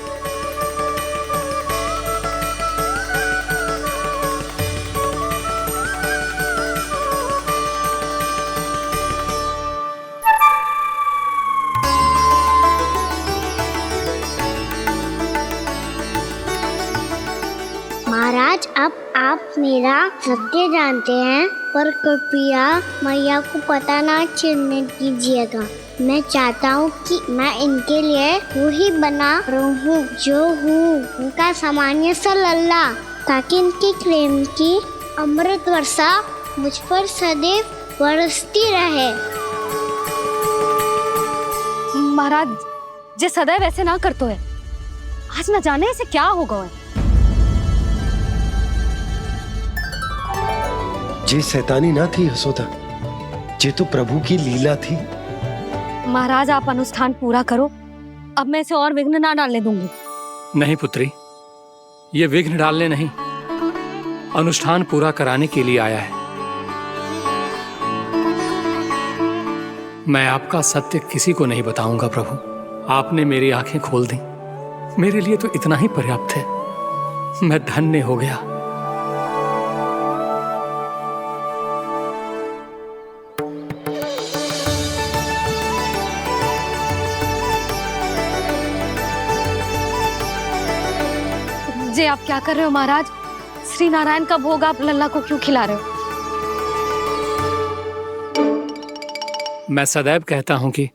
महाराज अब आप मेरा सत्य जानते हैं, पर कृपया मैया को पता ना चलने दीजिएगा। मैं चाहता हूँ कि मैं इनके लिए वही बना रहूँ जो हूँ, उनका सामान्य सा लल्ला, ताकि इनके प्रेम की अमृत वर्षा मुझ पर सदैव बरसती रहे। महाराज जे सदैव ऐसे ना करतो है, आज न जाने इसे क्या होगा है। जे शैतानी ना थी यशोदा, जे तो प्रभु की लीला थी। महाराज आप अनुष्ठान पूरा करो, अब मैं इसे और विघ्न ना डालने दूंगी। नहीं पुत्री, ये विघ्न डालने नहीं, अनुष्ठान पूरा कराने के लिए आया है। मैं आपका सत्य किसी को नहीं बताऊंगा प्रभु। आपने मेरी आंखें खोल दी, मेरे लिए तो इतना ही पर्याप्त है। मैं धन्य हो गया। जे आप क्या कर रहे हो महाराज? श्री नारायण का भोग आप लल्ला को क्यों खिला रहे हो? मैं सदैव कहता हूं कि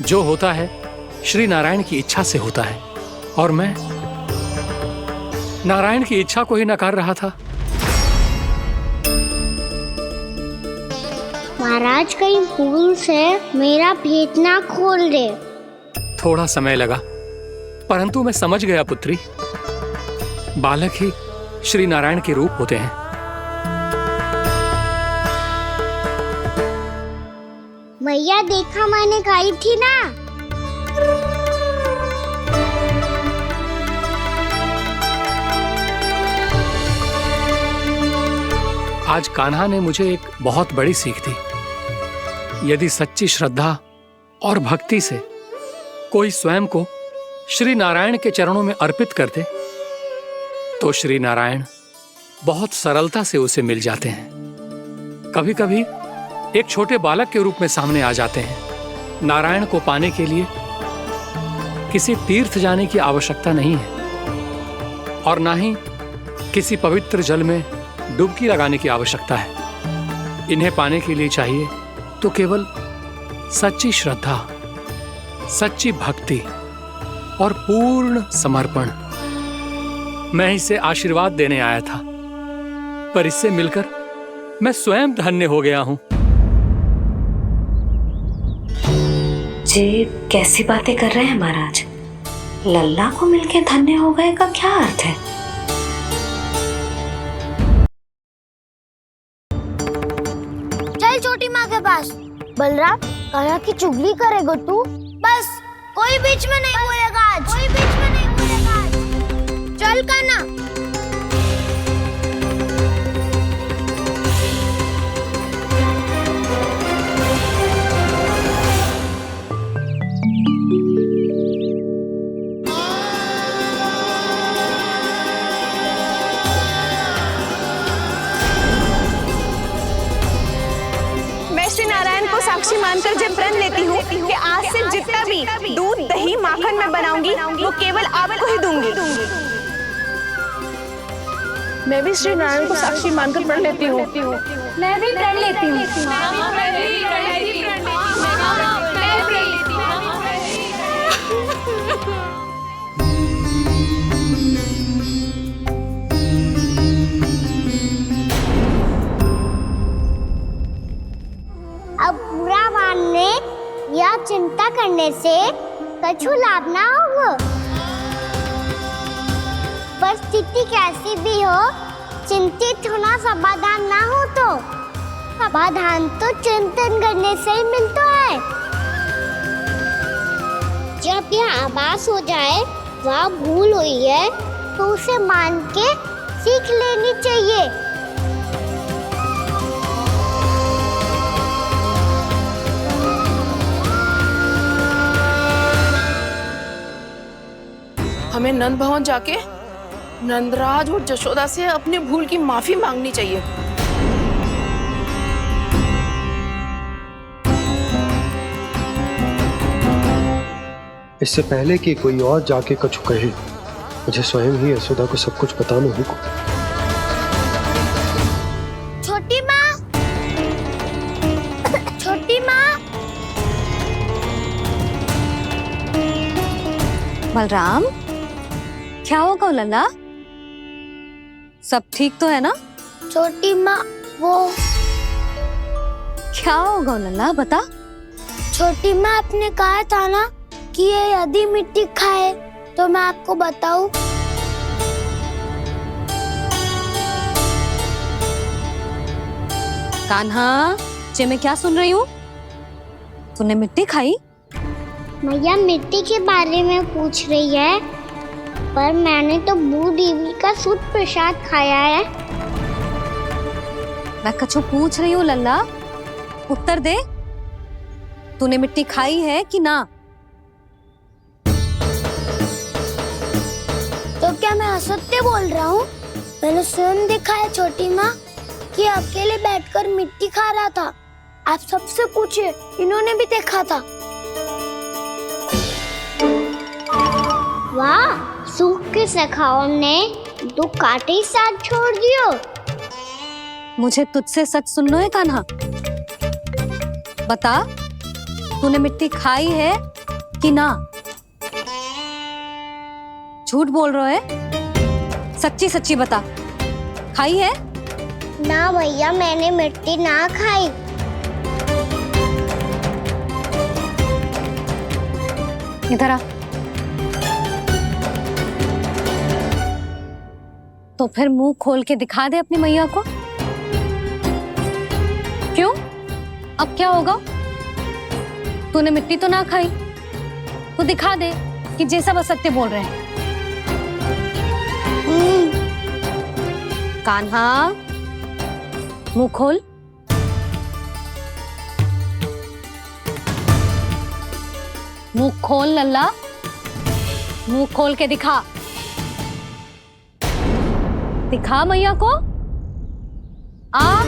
जो होता है श्री नारायण की इच्छा से होता है, और मैं नारायण की इच्छा को ही नकार रहा था। महाराज कहीं भूल से मेरा भेद ना खोल दे। थोड़ा समय लगा, परंतु मैं समझ गया पुत्री। बालक ही श्री नारायण के रूप होते हैं। मैया देखा मैंने कही थी ना। आज कान्हा ने मुझे एक बहुत बड़ी सीख दी। यदि सच्ची श्रद्धा और भक्ति से कोई स्वयं को श्री नारायण के चरणों में अर्पित कर दे, तो श्री नारायण बहुत सरलता से उसे मिल जाते हैं। कभी कभी एक छोटे बालक के रूप में सामने आ जाते हैं। नारायण को पाने के लिए किसी तीर्थ जाने की आवश्यकता नहीं है, और ना ही किसी पवित्र जल में डुबकी लगाने की आवश्यकता है। इन्हें पाने के लिए चाहिए तो केवल सच्ची श्रद्धा, सच्ची भक्ति और पूर्ण समर्पण। मैं इसे आशीर्वाद देने आया था, पर इससे मिलकर मैं स्वयं धन्य हो गया हूं। जे कैसी बातें कर रहे हैं महाराज? लल्ला को मिलके धन्य हो गए का क्या अर्थ है? चल छोटी माँ के पास। बलराम, कान्हा की चुगली करेगा तू? बस कोई बीच में नहीं बोलेगा आज। कोई बीच में नहीं बोलेगा आज। चल कान्हा। मैं श्री नारायण को साक्षी मानकर जब प्रण लेती हूँ कि आज से जितना भी दूध, दही, माखन मैं बनाऊंगी वो केवल आपको ही दूंगी। मैं भी श्री नारायण को साक्षी मानकर प्रण लेती हूँ। मैं भी प्रण लेती हूँ। अब बुरा मानने या चिंता करने से कछु लाभ ना होगा। परिस्थिति कैसी भी हो, चिंतित होना समाधान ना हो तो समाधान तो चिंतन करने से ही मिलता है। जब यह आभास हो जाए वह भूल हुई है तो उसे मान के सीख लेनी चाहिए। हमें नंद भवन जाके नंदराज और जशोदा से अपनी भूल की माफी मांगनी चाहिए। इससे पहले कि कोई और जाके कछु कहे, मुझे स्वयं ही यशोदा को सब कुछ बताना होगा। छोटी माँ, छोटी माँ। बलराम, क्या होगा लल्ला? सब ठीक तो है ना? छोटी माँ, वो क्या होगा लल्ला, बता। छोटी माँ, आपने कहा था ना कि ये यदि मिट्टी खाए तो मैं आपको बताऊं। कान्हा, जे मैं क्या सुन रही हूँ? तूने मिट्टी खाई? मैया मिट्टी के बारे में पूछ रही है, पर मैंने तो भू देवी का शुद्ध प्रसाद खाया है। मैं कछु पूछ रही हूँ लल्ला, उत्तर दे। तूने मिट्टी खाई है कि ना? तो क्या मैं असत्य बोल रहा हूँ? मैंने स्वयं देखा है छोटी माँ कि अकेले बैठकर मिट्टी खा रहा था। आप सबसे पूछिए, इन्होंने भी देखा था। वाह, सूख के सखाओं ने दो कांटे ही साथ छोड़ दियो। मुझे तुझसे सच सुनना है कान्हा। बता, तूने मिट्टी खाई है कि ना? झूठ बोल रहा है, सच्ची सच्ची बता, खाई है? ना भैया, मैंने मिट्टी ना खाई। इधर आ। तो फिर मुंह खोल के दिखा दे अपनी मैया को। क्यों? अब क्या होगा? तूने मिट्टी तो ना खाई, तो दिखा दे कि जैसा वो सत्य बोल रहे हैं। कान्हा, मुंह खोल। मुंह खोल लल्ला, मुंह खोल के दिखा। दिखा मैया को। आ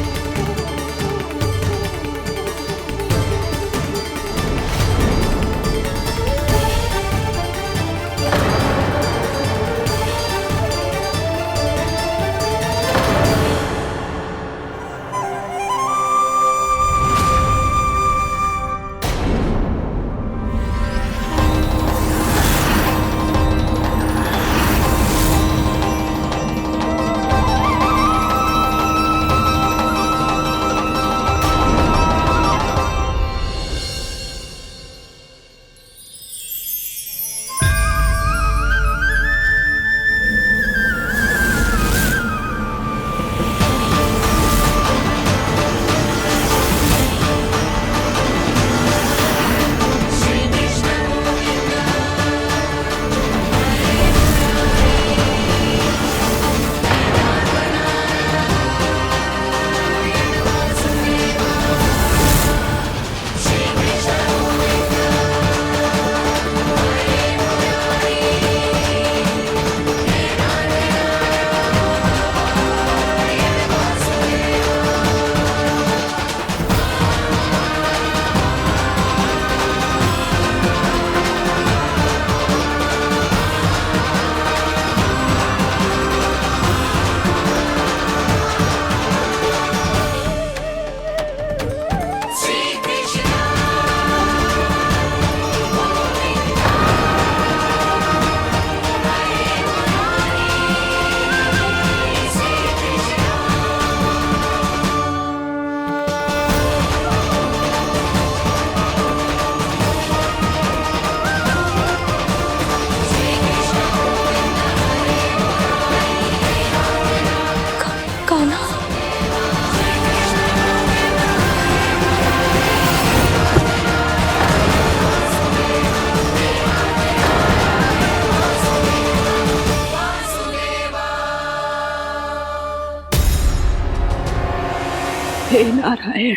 हे नारायण,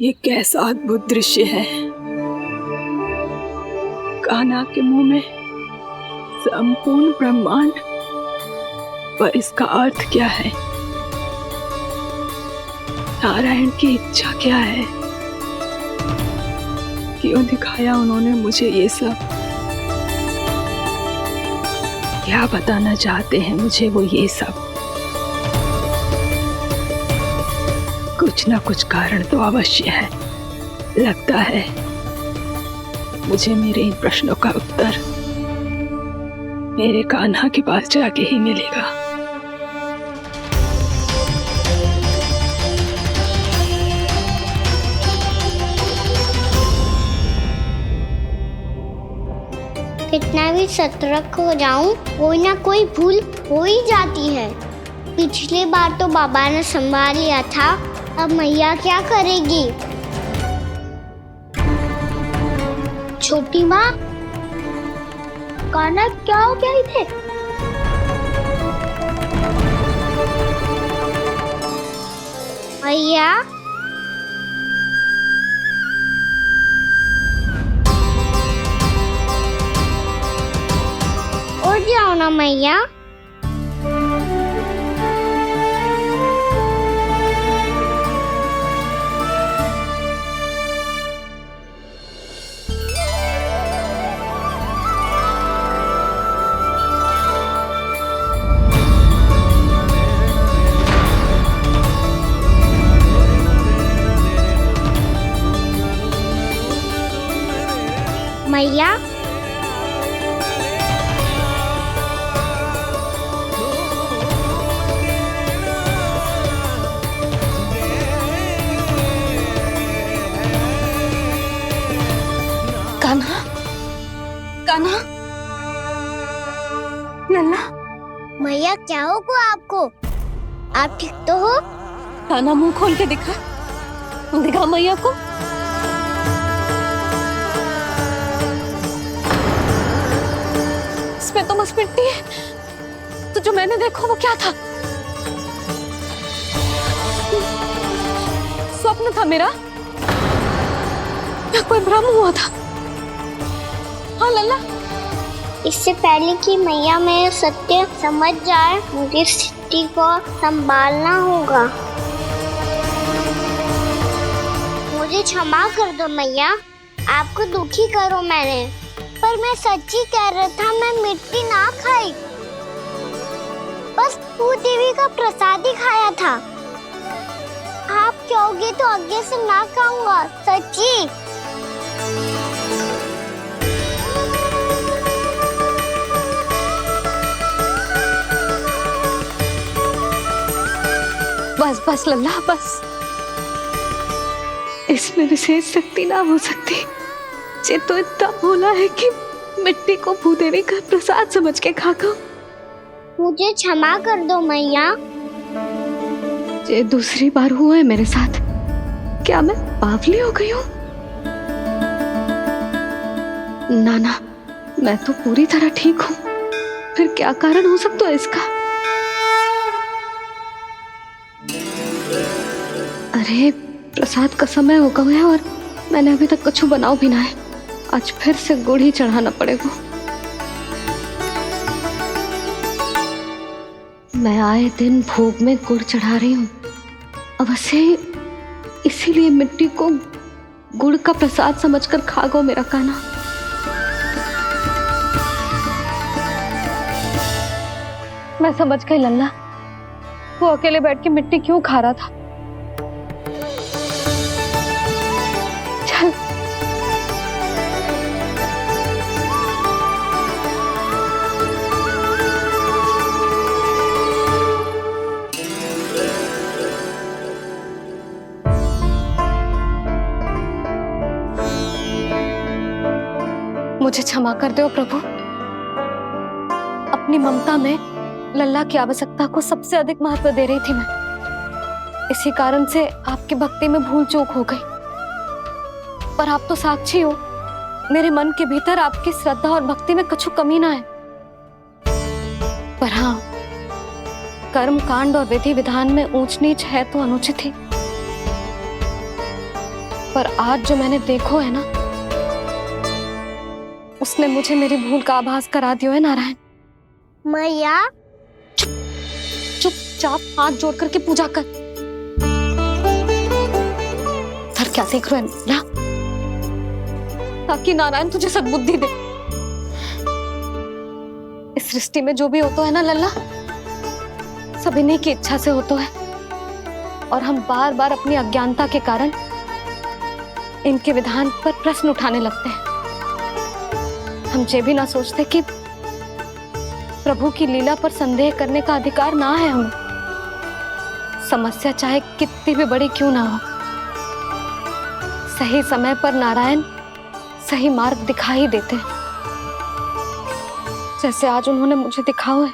ये कैसा अद्भुत दृश्य है। कान्हा के मुंह में संपूर्ण ब्रह्मांड, पर इसका अर्थ क्या है? नारायण की इच्छा क्या है? क्यों दिखाया उन्होंने मुझे ये सब? क्या बताना चाहते हैं मुझे वो ये सब? कुछ ना कुछ कारण तो अवश्य है। लगता है मुझे मेरे इन प्रश्नों का उत्तर मेरे कान्हा के पास जाके ही मिलेगा। कितना भी सतर्क हो जाऊं, कोई ना कोई भूल हो ही जाती है। पिछली बार तो बाबा ने संभाल लिया था, अब मैया क्या करेगी? छोटी माँ, कान्हा क्या हो गया इधर? मैया, उठ जाओ ना मैया। मैया, कान्हा, कान्हा, लल्ला। मैया क्या होगा आपको? आप ठीक तो हो? कान्हा, मुंह खोल के दिखा, दिखा मैया को। इसमें तो बस मिट्टी है, तो जो मैंने देखा वो क्या था? स्वप्न था मेरा या कोई भ्रम हुआ था? हाँ लल्ला, इससे पहले कि मैया मेरे सत्य समझ जाए, मुझे स्थिति को संभालना होगा। मुझे क्षमा कर दो मैया, आपको दुखी करो मैंने, पर मैं सच्ची कह रहा था। मैं मिट्टी ना खाई, बस भू देवी का प्रसाद ही खाया था। आप कहोगे तो आगे से ना खाऊंगा, सच्ची। बस बस लल्ला, बस। इसमें विशेष शक्ति ना हो सकती। ये तो इतना भोला है कि मिट्टी को भूदेवी का प्रसाद समझ के खा गो। मुझे क्षमा कर दो मैया। ये दूसरी बार हुआ है मेरे साथ। क्या मैं बावली हो गई हूँ? ना ना, मैं तो पूरी तरह ठीक हूँ। फिर क्या कारण हो सकता है इसका? अरे प्रसाद का समय हो गया है और मैंने अभी तक कुछ बनाओ भी ना है। आज फिर से गुड़ ही चढ़ाना पड़ेगा। मैं आए दिन भोग में गुड़ चढ़ा रही हूँ, अवश्य इसीलिए मिट्टी को गुड़ का प्रसाद समझकर खा गो मेरा कान्हा। मैं समझ गई लल्ला, वो अकेले बैठ के मिट्टी क्यों खा रहा था। चल मुझे क्षमा कर दो प्रभु। अपनी ममता में लल्ला की आवश्यकता को सबसे अधिक महत्व दे रही थी मैं। इसी कारण से आपकी भक्ति में भूल चूक हो गई। पर आप तो साक्षी हो, मेरे मन के भीतर आपकी श्रद्धा और भक्ति में कुछ कमी ना है। पर हाँ, कर्म कांड और विधि विधान में ऊंच नीच है तो अनुचित ही। पर आज जो मैंने देखो है ना, उसने मुझे मेरी भूल का आभास करा दिया है नारायण। मैया चुपचाप हाथ जोड़ करके पूजा कर। इधर क्या देख रहे हो? ला, ताकि नारायण तुझे सद्बुद्धि दे। इस सृष्टि में जो भी होता है ना लल्ला, सब इन्हीं की इच्छा से होता है, और हम बार बार अपनी अज्ञानता के कारण इनके विधान पर प्रश्न उठाने लगते हैं। हम ये भी ना सोचते कि प्रभु की लीला पर संदेह करने का अधिकार ना है हमें। समस्या चाहे कितनी भी बड़ी क्यों ना हो, सही समय पर नारायण सही मार्ग दिखा ही देते हैं, जैसे आज उन्होंने मुझे दिखाओ है।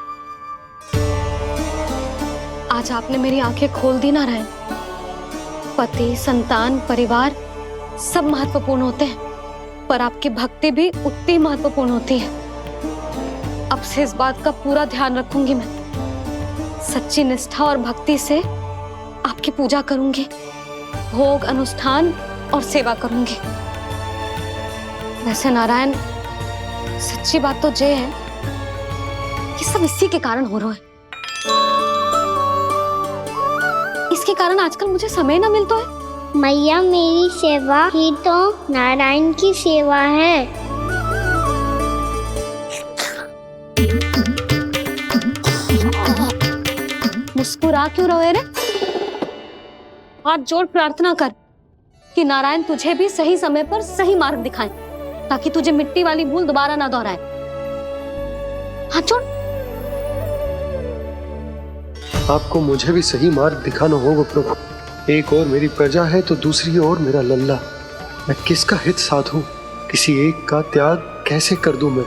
आज आपने मेरी आंखें खोल दी नारायण। पति, संतान, परिवार सब महत्वपूर्ण होते हैं, पर आपकी भक्ति भी उतनी महत्वपूर्ण होती है। अब से इस बात का पूरा ध्यान रखूंगी मैं। सच्ची निष्ठा और भक्ति से आपकी पूजा करूंगी, भोग, अनुष्ठान और सेवा करूंगी। वैसे नारायण, सच्ची बात तो ये है कि सब इसी के कारण हो रहा है। इसके कारण आजकल मुझे समय ना मिलता है। मैया, मेरी सेवा ही तो नारायण की सेवा है। मुस्कुरा क्यों रहे रे? हाथ जोड़ प्रार्थना कर कि नारायण तुझे भी सही समय पर सही मार्ग दिखाएं, ताकि तुझे मिट्टी वाली भूल दोबारा ना दोहराए। हाथ जोड़। आपको मुझे भी सही मार्ग दिखाना होगा प्रभु। एक और मेरी प्रजा है तो दूसरी ओर मेरा लल्ला। मैं किसका हित साधूं? किसी एक का त्याग कैसे कर दूं मैं?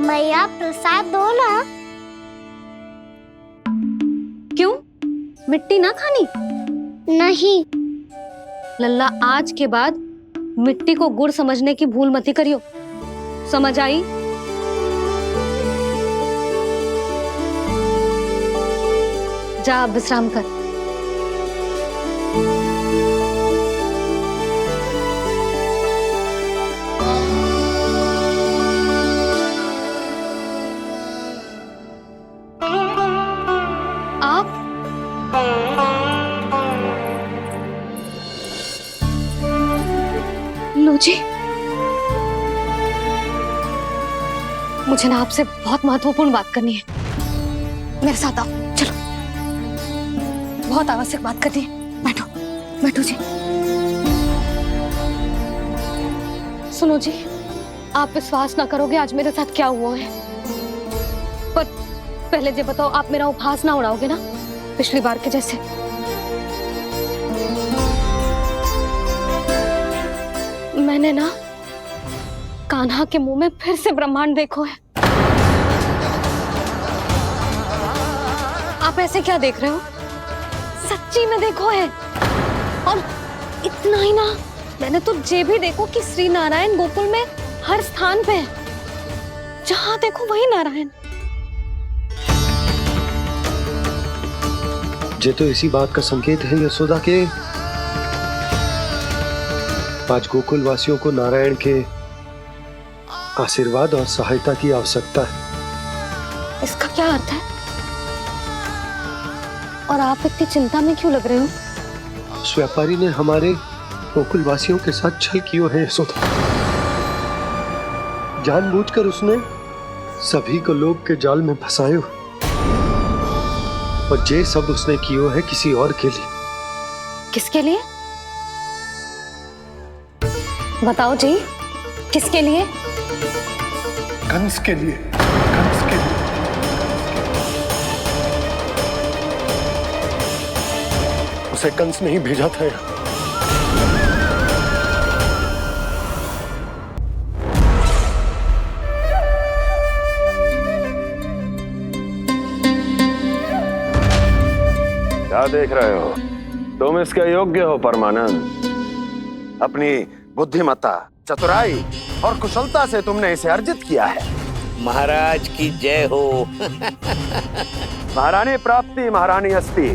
मैया, प्रसाद दो ना। क्यों? मिट्टी ना खानी? नहीं। लल्ला, आज के बाद मिट्टी को गुड़ समझने की भूल मत करियो। समझ आई? जा विश्राम कर। लो जी, मुझे ना आपसे बहुत महत्वपूर्ण बात करनी है। मेरे साथ आओ, चलो। बहुत आवश्यक बात करनी है। बैठो, बैठो जी। सुनो जी, आप विश्वास ना करोगे आज मेरे साथ क्या हुआ है। पर पहले ये बताओ, आप मेरा उपहास ना उड़ाओगे ना, पिछली बार के जैसे? मैंने ना कान्हा के मुंह में फिर से ब्रह्मांड देखो है। आप ऐसे क्या देख रहे हो? सच्ची में देखो है। और इतना ही ना, मैंने तो ये भी देखो कि श्री नारायण गोकुल में हर स्थान पे है। जहां देखो वही नारायण। ये तो इसी बात का संकेत है यशोदा के आज गोकुल वासियों को नारायण के आशीर्वाद और सहायता की आवश्यकता है। इसका क्या अर्थ है? और आप इतनी चिंता में क्यों लग रहे हो? उस व्यापारी ने हमारे गोकुल वासियों के साथ छल किया है यशोदा। जानबूझकर उसने सभी को लोभ के जाल में फंसायो, और ये सब उसने किया है किसी और के लिए। किसके लिए? बताओ जी, किसके लिए? कंस के लिए। कंस के लिए। उसे कंस नहीं भेजा था यहाँ। क्या देख रहे हो? तुम इसके योग्य हो परमानंद। अपनी बुद्धिमत्ता चतुराई और कुशलता से तुमने इसे अर्जित किया है। महाराज की जय हो। महारानी प्राप्ति महारानी अस्ति।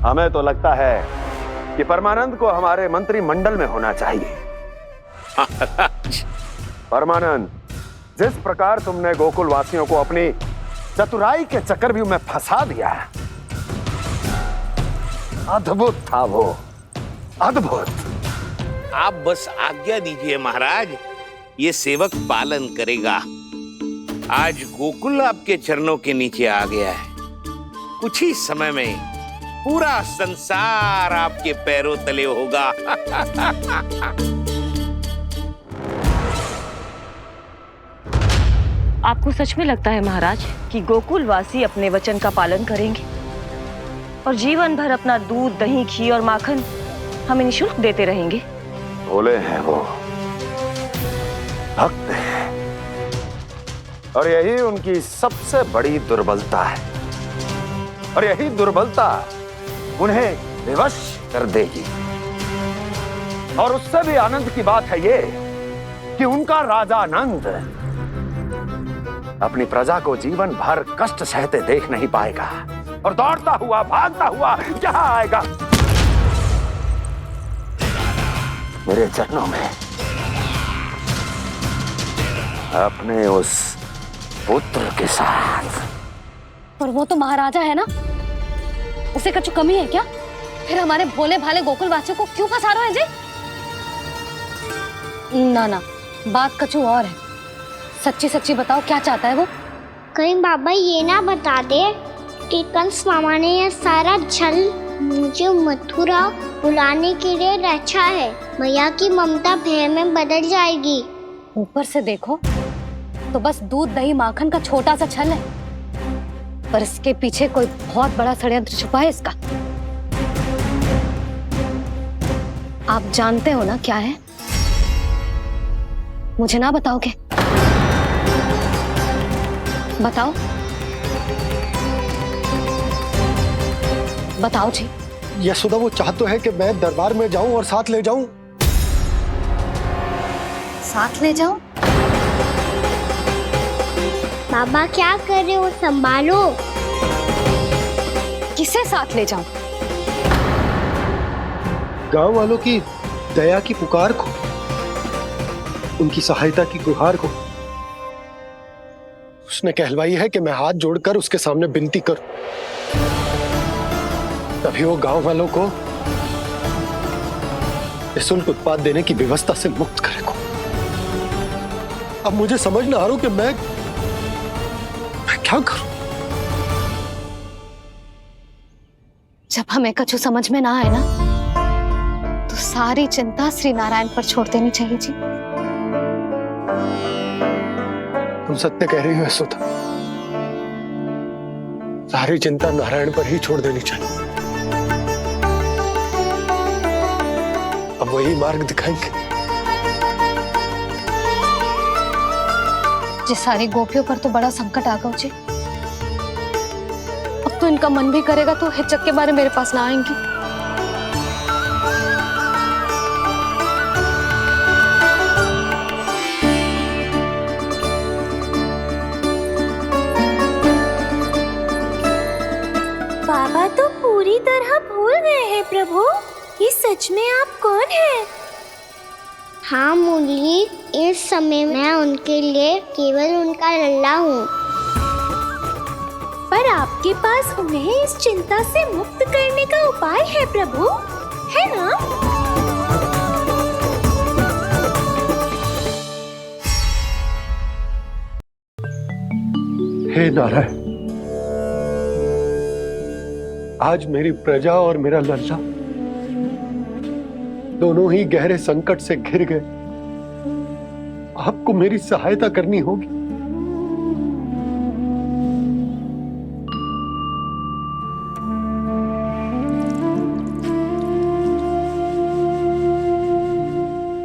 हमें तो लगता है कि परमानंद को हमारे मंत्रिमंडल में होना चाहिए। परमानंद, जिस प्रकार तुमने गोकुल वासियों को अपनी चतुराई के चक्रव्यूह में फंसा दिया, अद्भुत था वो, अद्भुत। आप बस आज्ञा दीजिए महाराज, ये सेवक पालन करेगा। आज गोकुल आपके चरणों के नीचे आ गया है। कुछ ही समय में पूरा संसार आपके पैरों तले होगा। आपको सच में लगता है महाराज कि गोकुलवासी अपने वचन का पालन करेंगे और जीवन भर अपना दूध, दही, घी और माखन हमें निःशुल्क देते रहेंगे? भोले हैं वो, भक्त हैं, और यही उनकी सबसे बड़ी दुर्बलता है। और यही दुर्बलता उन्हें विवश कर देगी। और उससे भी आनंद की बात है ये कि उनका राजा नंद अपनी प्रजा को जीवन भर कष्ट सहते देख नहीं पाएगा और दौड़ता हुआ, भागता हुआ यहां आएगा मेरे चरणों में, अपने उस पुत्र के साथ। पर वो तो महाराजा है ना, उसे कछु कमी है क्या? फिर हमारे भोले भाले गोकुल वासियों को क्यों फंसा रहे हैं जी? ना ना, बात कछु और है। सच्ची सच्ची बताओ, क्या चाहता है वो? कहीं बाबा ये ना बता दे कि कंस मामा ने यह सारा छल मुझे मथुरा बुलाने के लिए रचा है। मैया की ममता भय में बदल जाएगी। ऊपर से देखो तो बस दूध, दही, माखन का छोटा सा छल है, पर इसके पीछे कोई बहुत बड़ा षड्यंत्र छुपा है इसका। आप जानते हो ना क्या है? मुझे ना बताओगे? बताओ बताओ जी। यशोदा, वो चाह तो है कि मैं दरबार में जाऊं और साथ ले जाऊं। साथ ले जाऊं? बाबा क्या कर रहे हो, संभालो। किसे साथ ले जाऊं? गांव वालों की दया की पुकार को, उनकी सहायता की गुहार को। उसने कहलवाई है कि मैं हाथ जोड़कर उसके सामने विनती करूं, तभी वो गांव वालों को निःशुल्क उत्पाद देने की व्यवस्था से मुक्त करेगा। अब मुझे समझ ना आ रहा कि मैं क्या करूं। जब हमें कछु समझ में ना आए ना, तो सारी चिंता श्री नारायण पर छोड़ देनी चाहिए जी। तुम सत्य कह रही हो यशोदा, सारी चिंता नारायण पर ही छोड़ देनी चाहिए। अब वही मार्ग दिखाएंगे। जिस सारी गोपियों पर तो बड़ा संकट आ गया जी। अब तो इनका मन भी करेगा तो हिचक के बारे मेरे पास ना आएंगी। बाबा तो पूरी तरह भूल गए हैं प्रभु, ये सच में आप कौन हैं? हाँ मुरली, इस समय मैं उनके लिए केवल उनका लल्ला हूँ। पर आपके पास उन्हें इस चिंता से मुक्त करने का उपाय है प्रभु, है ना? हे नारायण, आज मेरी प्रजा और मेरा लल्ला दोनों ही गहरे संकट से घिर गए। आपको मेरी सहायता करनी होगी।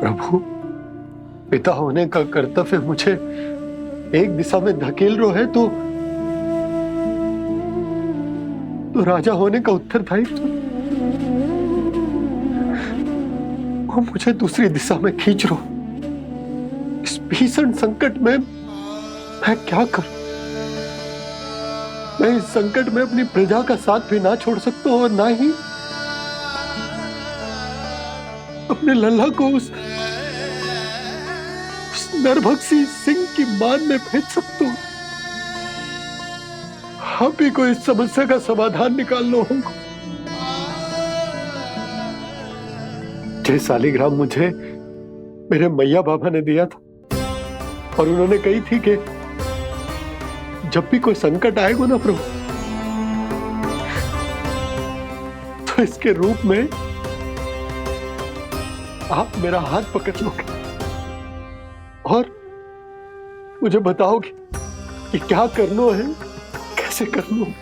प्रभु, पिता होने का कर्तव्य मुझे एक दिशा में धकेल रहा है तो राजा होने का उत्तरदायित्व वो मुझे दूसरी दिशा में खींच रहा। भीषण संकट में मैं क्या करूं? मैं इस संकट में अपनी प्रजा का साथ भी ना छोड़ सकता हूं और ना ही अपने लल्ला को उस नरभक्षी सिंह की मान में भेज सकता हूं। आप ही को इस समस्या का समाधान निकालना होगा। जय सालिग्राम मुझे मेरे मैया बाबा ने दिया था और उन्होंने कही थी कि जब भी कोई संकट आएगा ना प्रभु, तो इसके रूप में आप मेरा हाथ पकड़ लोगे और मुझे बताओगे कि क्या करना है, कैसे करना है।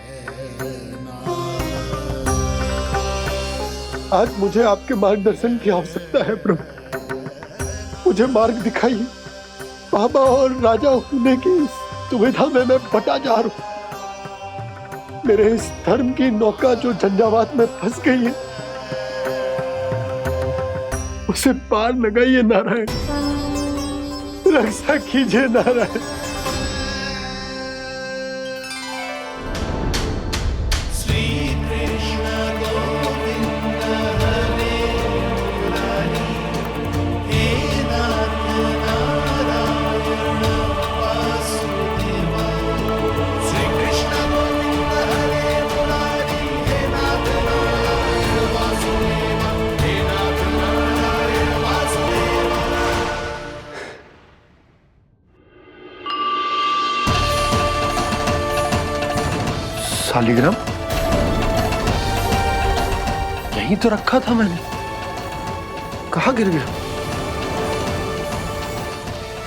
आज मुझे आपके मार्गदर्शन की आवश्यकता है प्रभु। मुझे मार्ग दिखाइए। बाबा और राजा होने की दुविधा में मैं बटा जा रहा हूं। मेरे इस धर्म की नौका जो झंझावात में फंस गई है, उसे पार लगाइए नारायण, रक्षा कीजिए नारायण। सालिग्राम यहीं तो रखा था मैंने, कहाँ गिर गया?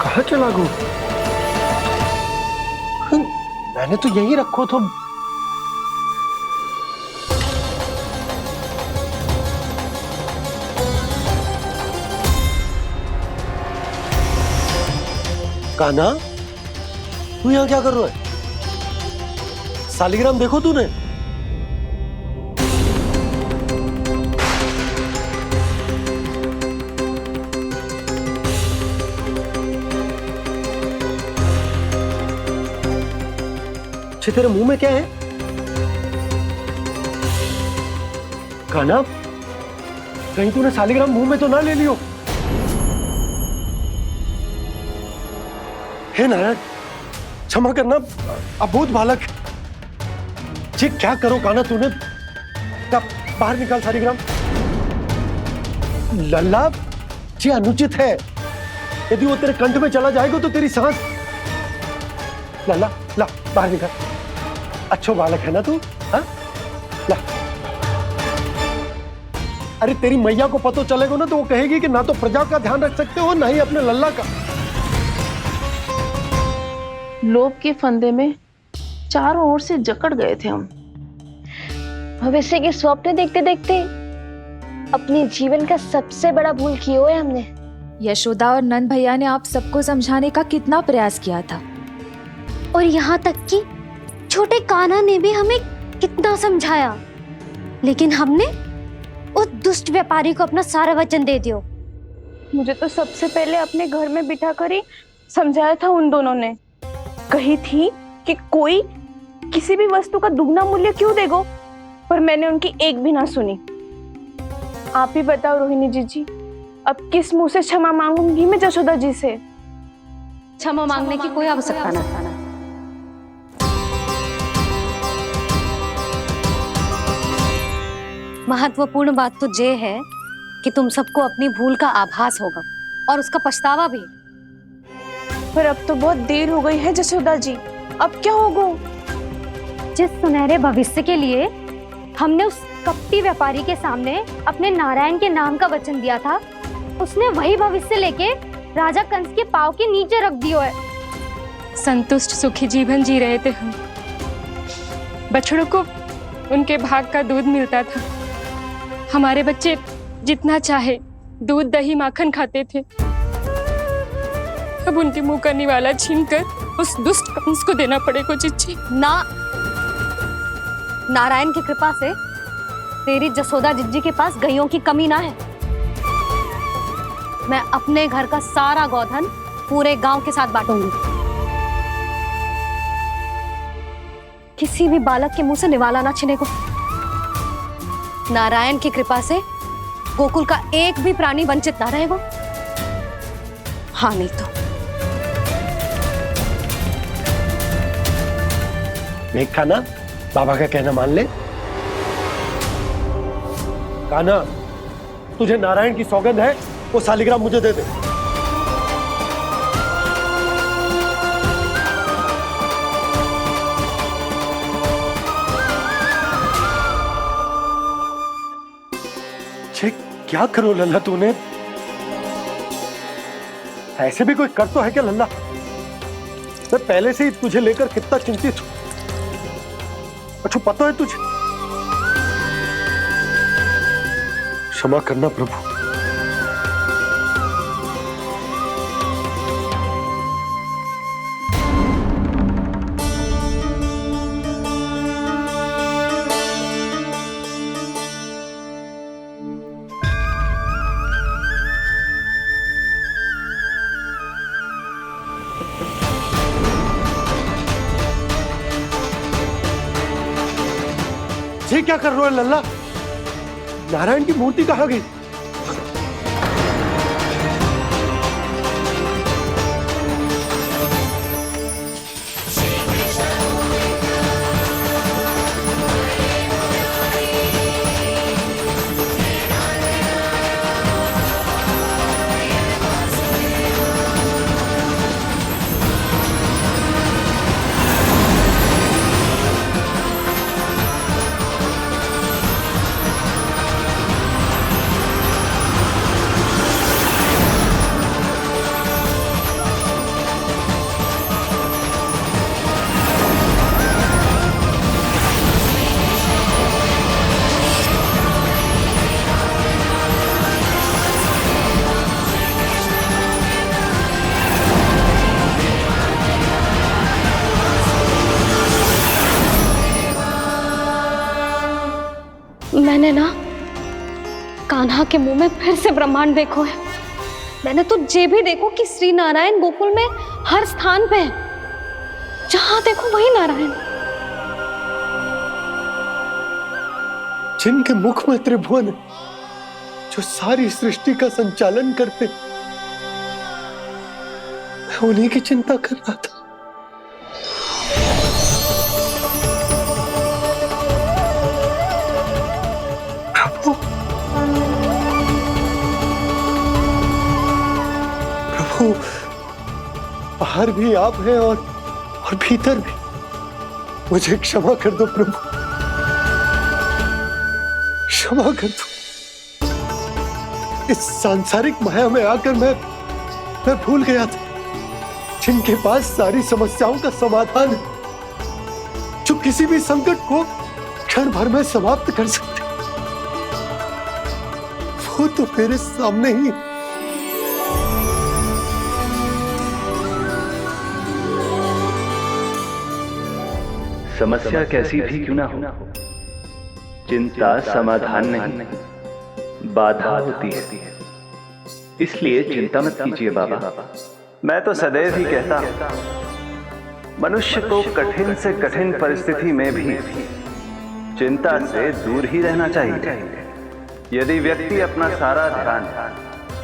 कहाँ चला गया? मैंने तो यहीं रखो था। कान्हा, तू यहाँ क्या कर रहा है? सालिग्राम देखो तूने? अच्छे, तेरे मुंह में क्या है? कान्हा, कहीं तूने सालिग्राम मुंह में तो ना ले लियो? हे नारायण, क्षमा करना, अबोध बालक। जी क्या करो कान्हा तूने? बाहर निकाल सालिग्राम। लल्ला, जी अनुचित है। यदि वो तेरे कंठ में चला जाएगा तो तेरी सांस। लल्ला, ला बाहर निकाल। अच्छा बालक है ना तू? हाँ, ला। अरे तेरी मैया को पता चलेगा ना तो वो कहेगी कि ना तो प्रजा का ध्यान रख सकते हो ना ही अपने लल्ला का। लोभ के फंदे में चारों ओर से जकड़ गए थे हम। भविष्य के स्वप्न देखते देखते अपने जीवन का सबसे बड़ा भूल किया है हमने। यशोदा और नंद भैया ने आप सबको समझाने का कितना प्रयास किया था, और यहाँ तक कि छोटे कान्हा ने भी हमें कितना समझाया, लेकिन हमने उस दुष्ट व्यापारी को अपना सारा वचन दे दिया। मुझे तो सबसे पहले अपने घर में बिठा कर ही समझाया था उन दोनों ने। कही थी कि कोई किसी भी वस्तु का दुगना मूल्य क्यों देगा, पर मैंने उनकी एक भी ना सुनी। आप ही बताओ रोहिणी जी, अब किस मुंह से क्षमा मांगूंगी मैं जशोदा जी से? क्षमा मांगने की कोई आवश्यकता ना। महत्वपूर्ण बात तो ये है कि तुम सबको अपनी भूल का आभास होगा और उसका पछतावा भी। पर अब तो बहुत देर हो गई है जशोदा जी, अब क्या होगा? जिस सुनहरे भविष्य के लिए हमने उस कपटी व्यापारी के सामने अपने नारायण के नाम का वचन दिया था, उसने वही भविष्य लेके राजा कंस के पांव के नीचे रख दिया है। संतुष्ट सुखी जीवन जी रहे थे हम। बछड़ों को उनके भाग का दूध मिलता था। हमारे बच्चे जितना चाहे दूध दही माखन खाते थे। अब उनके मुंह का निवाला छीनकर उस दुष्ट कंस को देना पड़ेगा चिच्ची। ना, नारायण की कृपा से तेरी जसोदा जिज्जी के पास गैयों की कमी ना है। मैं अपने घर का सारा गोधन पूरे गांव के साथ बांटूंगी। किसी भी बालक के मुंह से निवाला ना छिने को। नारायण की कृपा से गोकुल का एक भी प्राणी वंचित ना रहेगा। हाँ नहीं तो देख कान्हा, बाबा का कहना मान ले। कान्हा, तुझे नारायण की सौगंध है, वो शालिग्राम मुझे दे दे। छे, क्या करो लल्ला तूने? ऐसे भी कोई कर तो है क्या लल्ला? मैं पहले से ही तुझे लेकर कितना चिंतित हूं। अच्छा पता है तुझे? क्षमा करना प्रभु। ये क्या कर रहे हो लल्ला? नारायण की मूर्ति कहाँ गई? मैंने ना कान्हा के मुंह में फिर से ब्रह्मांड देखो है। मैंने तो ये भी देखो कि श्री नारायण गोकुल में हर स्थान पे है। जहां देखो वही नारायण। जिनके मुख में त्रिभुवन, जो सारी सृष्टि का संचालन करते, मैं उन्हीं की चिंता कर रहा था। प्रभु, बाहर भी आप हैं और भीतर भी। मुझे क्षमा कर दो प्रभु, क्षमा कर दो। इस सांसारिक माया में आकर मैं भूल गया था जिनके पास सारी समस्याओं का समाधान है, जो किसी भी संकट को क्षण भर में समाप्त कर सकते, वो तो मेरे सामने ही। समस्या कैसी भी क्यों ना हो, चिंता समाधान नहीं, बाधा होती है। इसलिए चिंता मत कीजिए बाबा। मैं तो सदैव ही कहता हूं, मनुष्य को कठिन से कठिन परिस्थिति में भी चिंता से दूर ही रहना चाहिए। यदि व्यक्ति अपना सारा ध्यान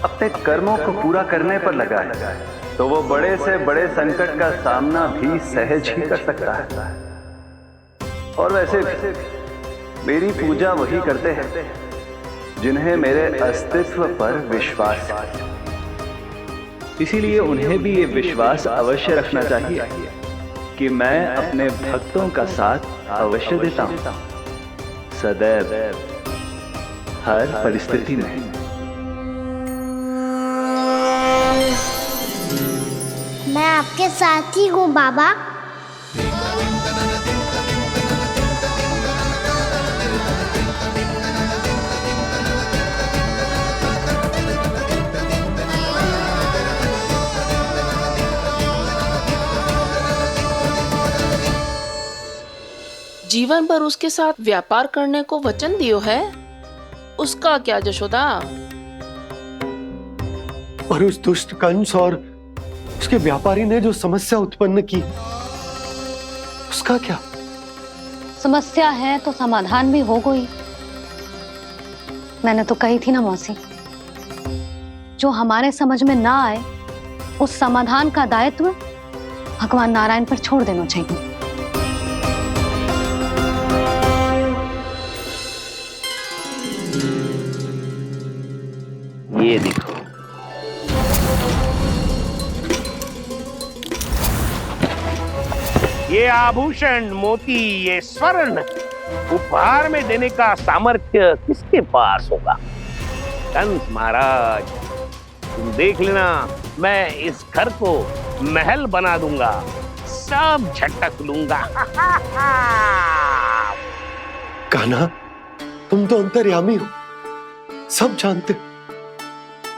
अपने कर्मों को पूरा करने पर लगाए, तो वो बड़े से बड़े संकट का सामना भी सहज ही कर सकता है। और वैसे भी मेरी पूजा वही करते हैं जिन्हें मेरे अस्तित्व पर विश्वास है। इसीलिए उन्हें भी ये विश्वास अवश्य रखना चाहिए कि मैं अपने भक्तों का साथ अवश्य देता हूं, सदैव, हर परिस्थिति में। मैं आपके साथ ही हूँ बाबा। जीवन भर उसके साथ व्यापार करने को वचन दियो है, उसका क्या जशोदा? और उस दुष्ट कंस और उसके व्यापारी ने जो समस्या उत्पन्न की उसका क्या? समस्या है तो समाधान भी हो गई। मैंने तो कही थी ना मौसी, जो हमारे समझ में ना आए उस समाधान का दायित्व भगवान नारायण पर छोड़ देना चाहिए। ये देखो, ये आभूषण, मोती, ये स्वर्ण उपहार में देने का सामर्थ्य किसके पास होगा? कंस महाराज, तुम देख लेना, मैं इस घर को महल बना दूंगा, सब झटक लूंगा। कान्हा, तुम तो अंतर्यामी हो, सब जानते हो।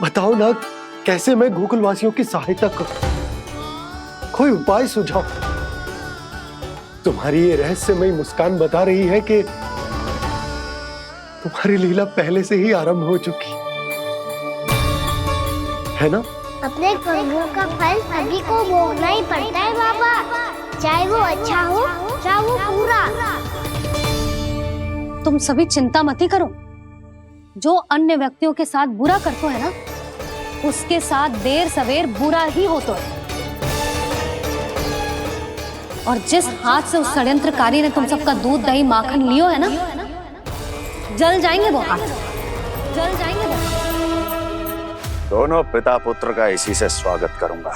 बताओ ना, कैसे मैं गोकुलवासियों की सहायता करूं? कोई उपाय सुझाओ। तुम्हारी ये रहस्यमयी मुस्कान बता रही है कि तुम्हारी लीला पहले से ही आरंभ हो चुकी है ना? अपने कर्मों का फल सभी को भोगना ही पड़ता है बाबा, चाहे वो अच्छा हो चाहे वो बुरा। तुम सभी चिंता मत करो। जो अन्य व्यक्तियों के साथ बुरा करते है ना, उसके साथ देर सवेर बुरा ही होता है। और जिस हाथ से उस षड्यंत्रकारी ने तुम सबका दूध दही माखन लियो है ना, जल जाएंगे वो हाथ, जल जाएंगे वो हाथ। दोनों पिता पुत्र का इसी से स्वागत करूंगा।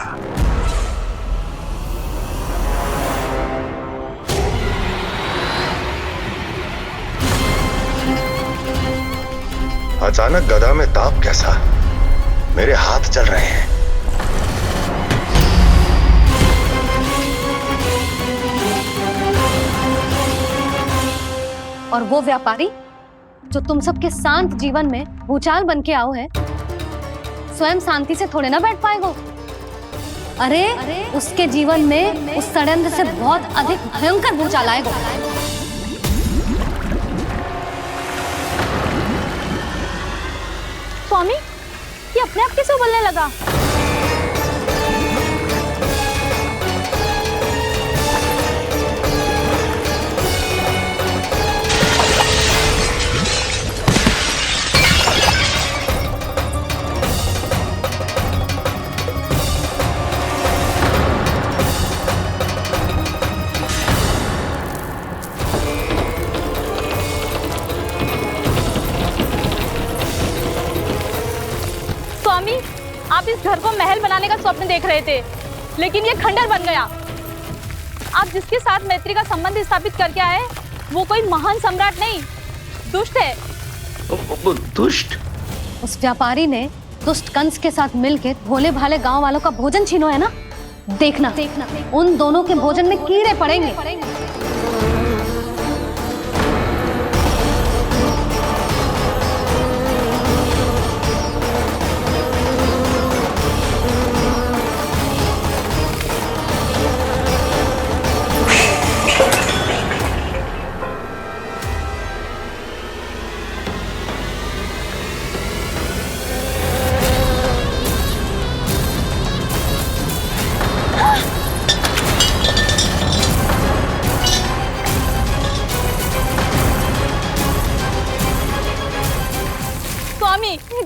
अचानक गदा में ताप कैसा? मेरे हाथ चल रहे हैं। और वो व्यापारी जो तुम सबके शांत जीवन में भूचाल बन के आओ है, स्वयं शांति से थोड़े ना बैठ पाएगा। अरे उसके जीवन में उस षड्यंत्र से बहुत अधिक भयंकर भूचाल आएगा। स्वामी, ये अपने आप कैसे बोलने लगा? आप इस घर को महल बनाने का स्वप्न देख रहे थे, लेकिन ये खंडर बन गया। आप जिसके साथ मैत्री का संबंध स्थापित करके आए, वो कोई महान सम्राट नहीं, दुष्ट है। दुष्ट? उस व्यापारी ने दुष्ट कंस के साथ मिलकर भोले भाले गांव वालों का भोजन छीनो है ना। देखना उन दोनों के भोजन में कीड़े पड़ेंगे।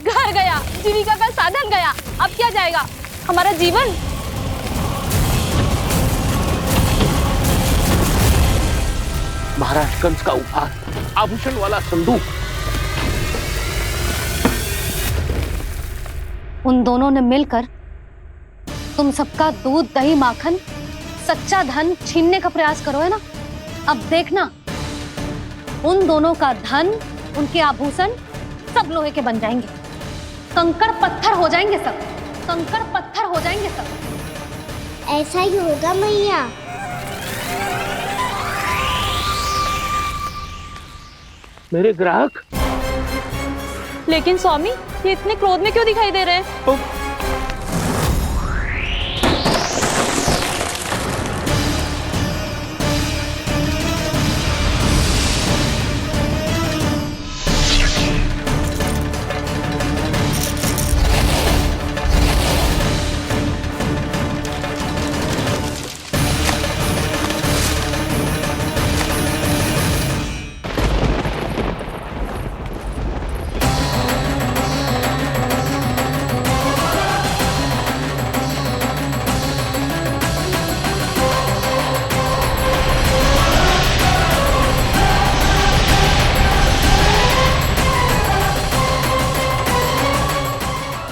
घर गया, जीविका का साधन गया, अब क्या जाएगा हमारा जीवन? महाराज कंस का उपहार, आभूषण वाला संदूक। उन दोनों ने मिलकर तुम सबका दूध दही माखन सच्चा धन छीनने का प्रयास करो है ना। अब देखना उन दोनों का धन, उनके आभूषण सब लोहे के बन जाएंगे, कंकड़ पत्थर हो जाएंगे सब, कंकड़ पत्थर हो जाएंगे सब। ऐसा ही होगा मैया। मेरे ग्राहक। लेकिन स्वामी, ये इतने क्रोध में क्यों दिखाई दे रहे हैं?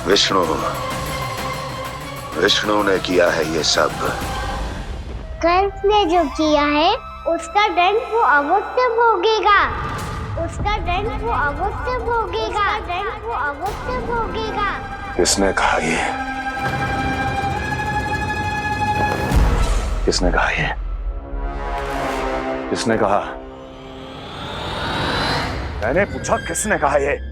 विष्णु विष्णु ने किया है ये सब। कर्ज ने जो किया है उसका दंड वो अवश्य भोगेगा। उसका दंड वो अवश्य भोगेगा। दंड वो अवश्य भोगेगा। किसने कहा ये? किसने कहा ये? किसने कहा? मैंने पूछा किसने कहा ये?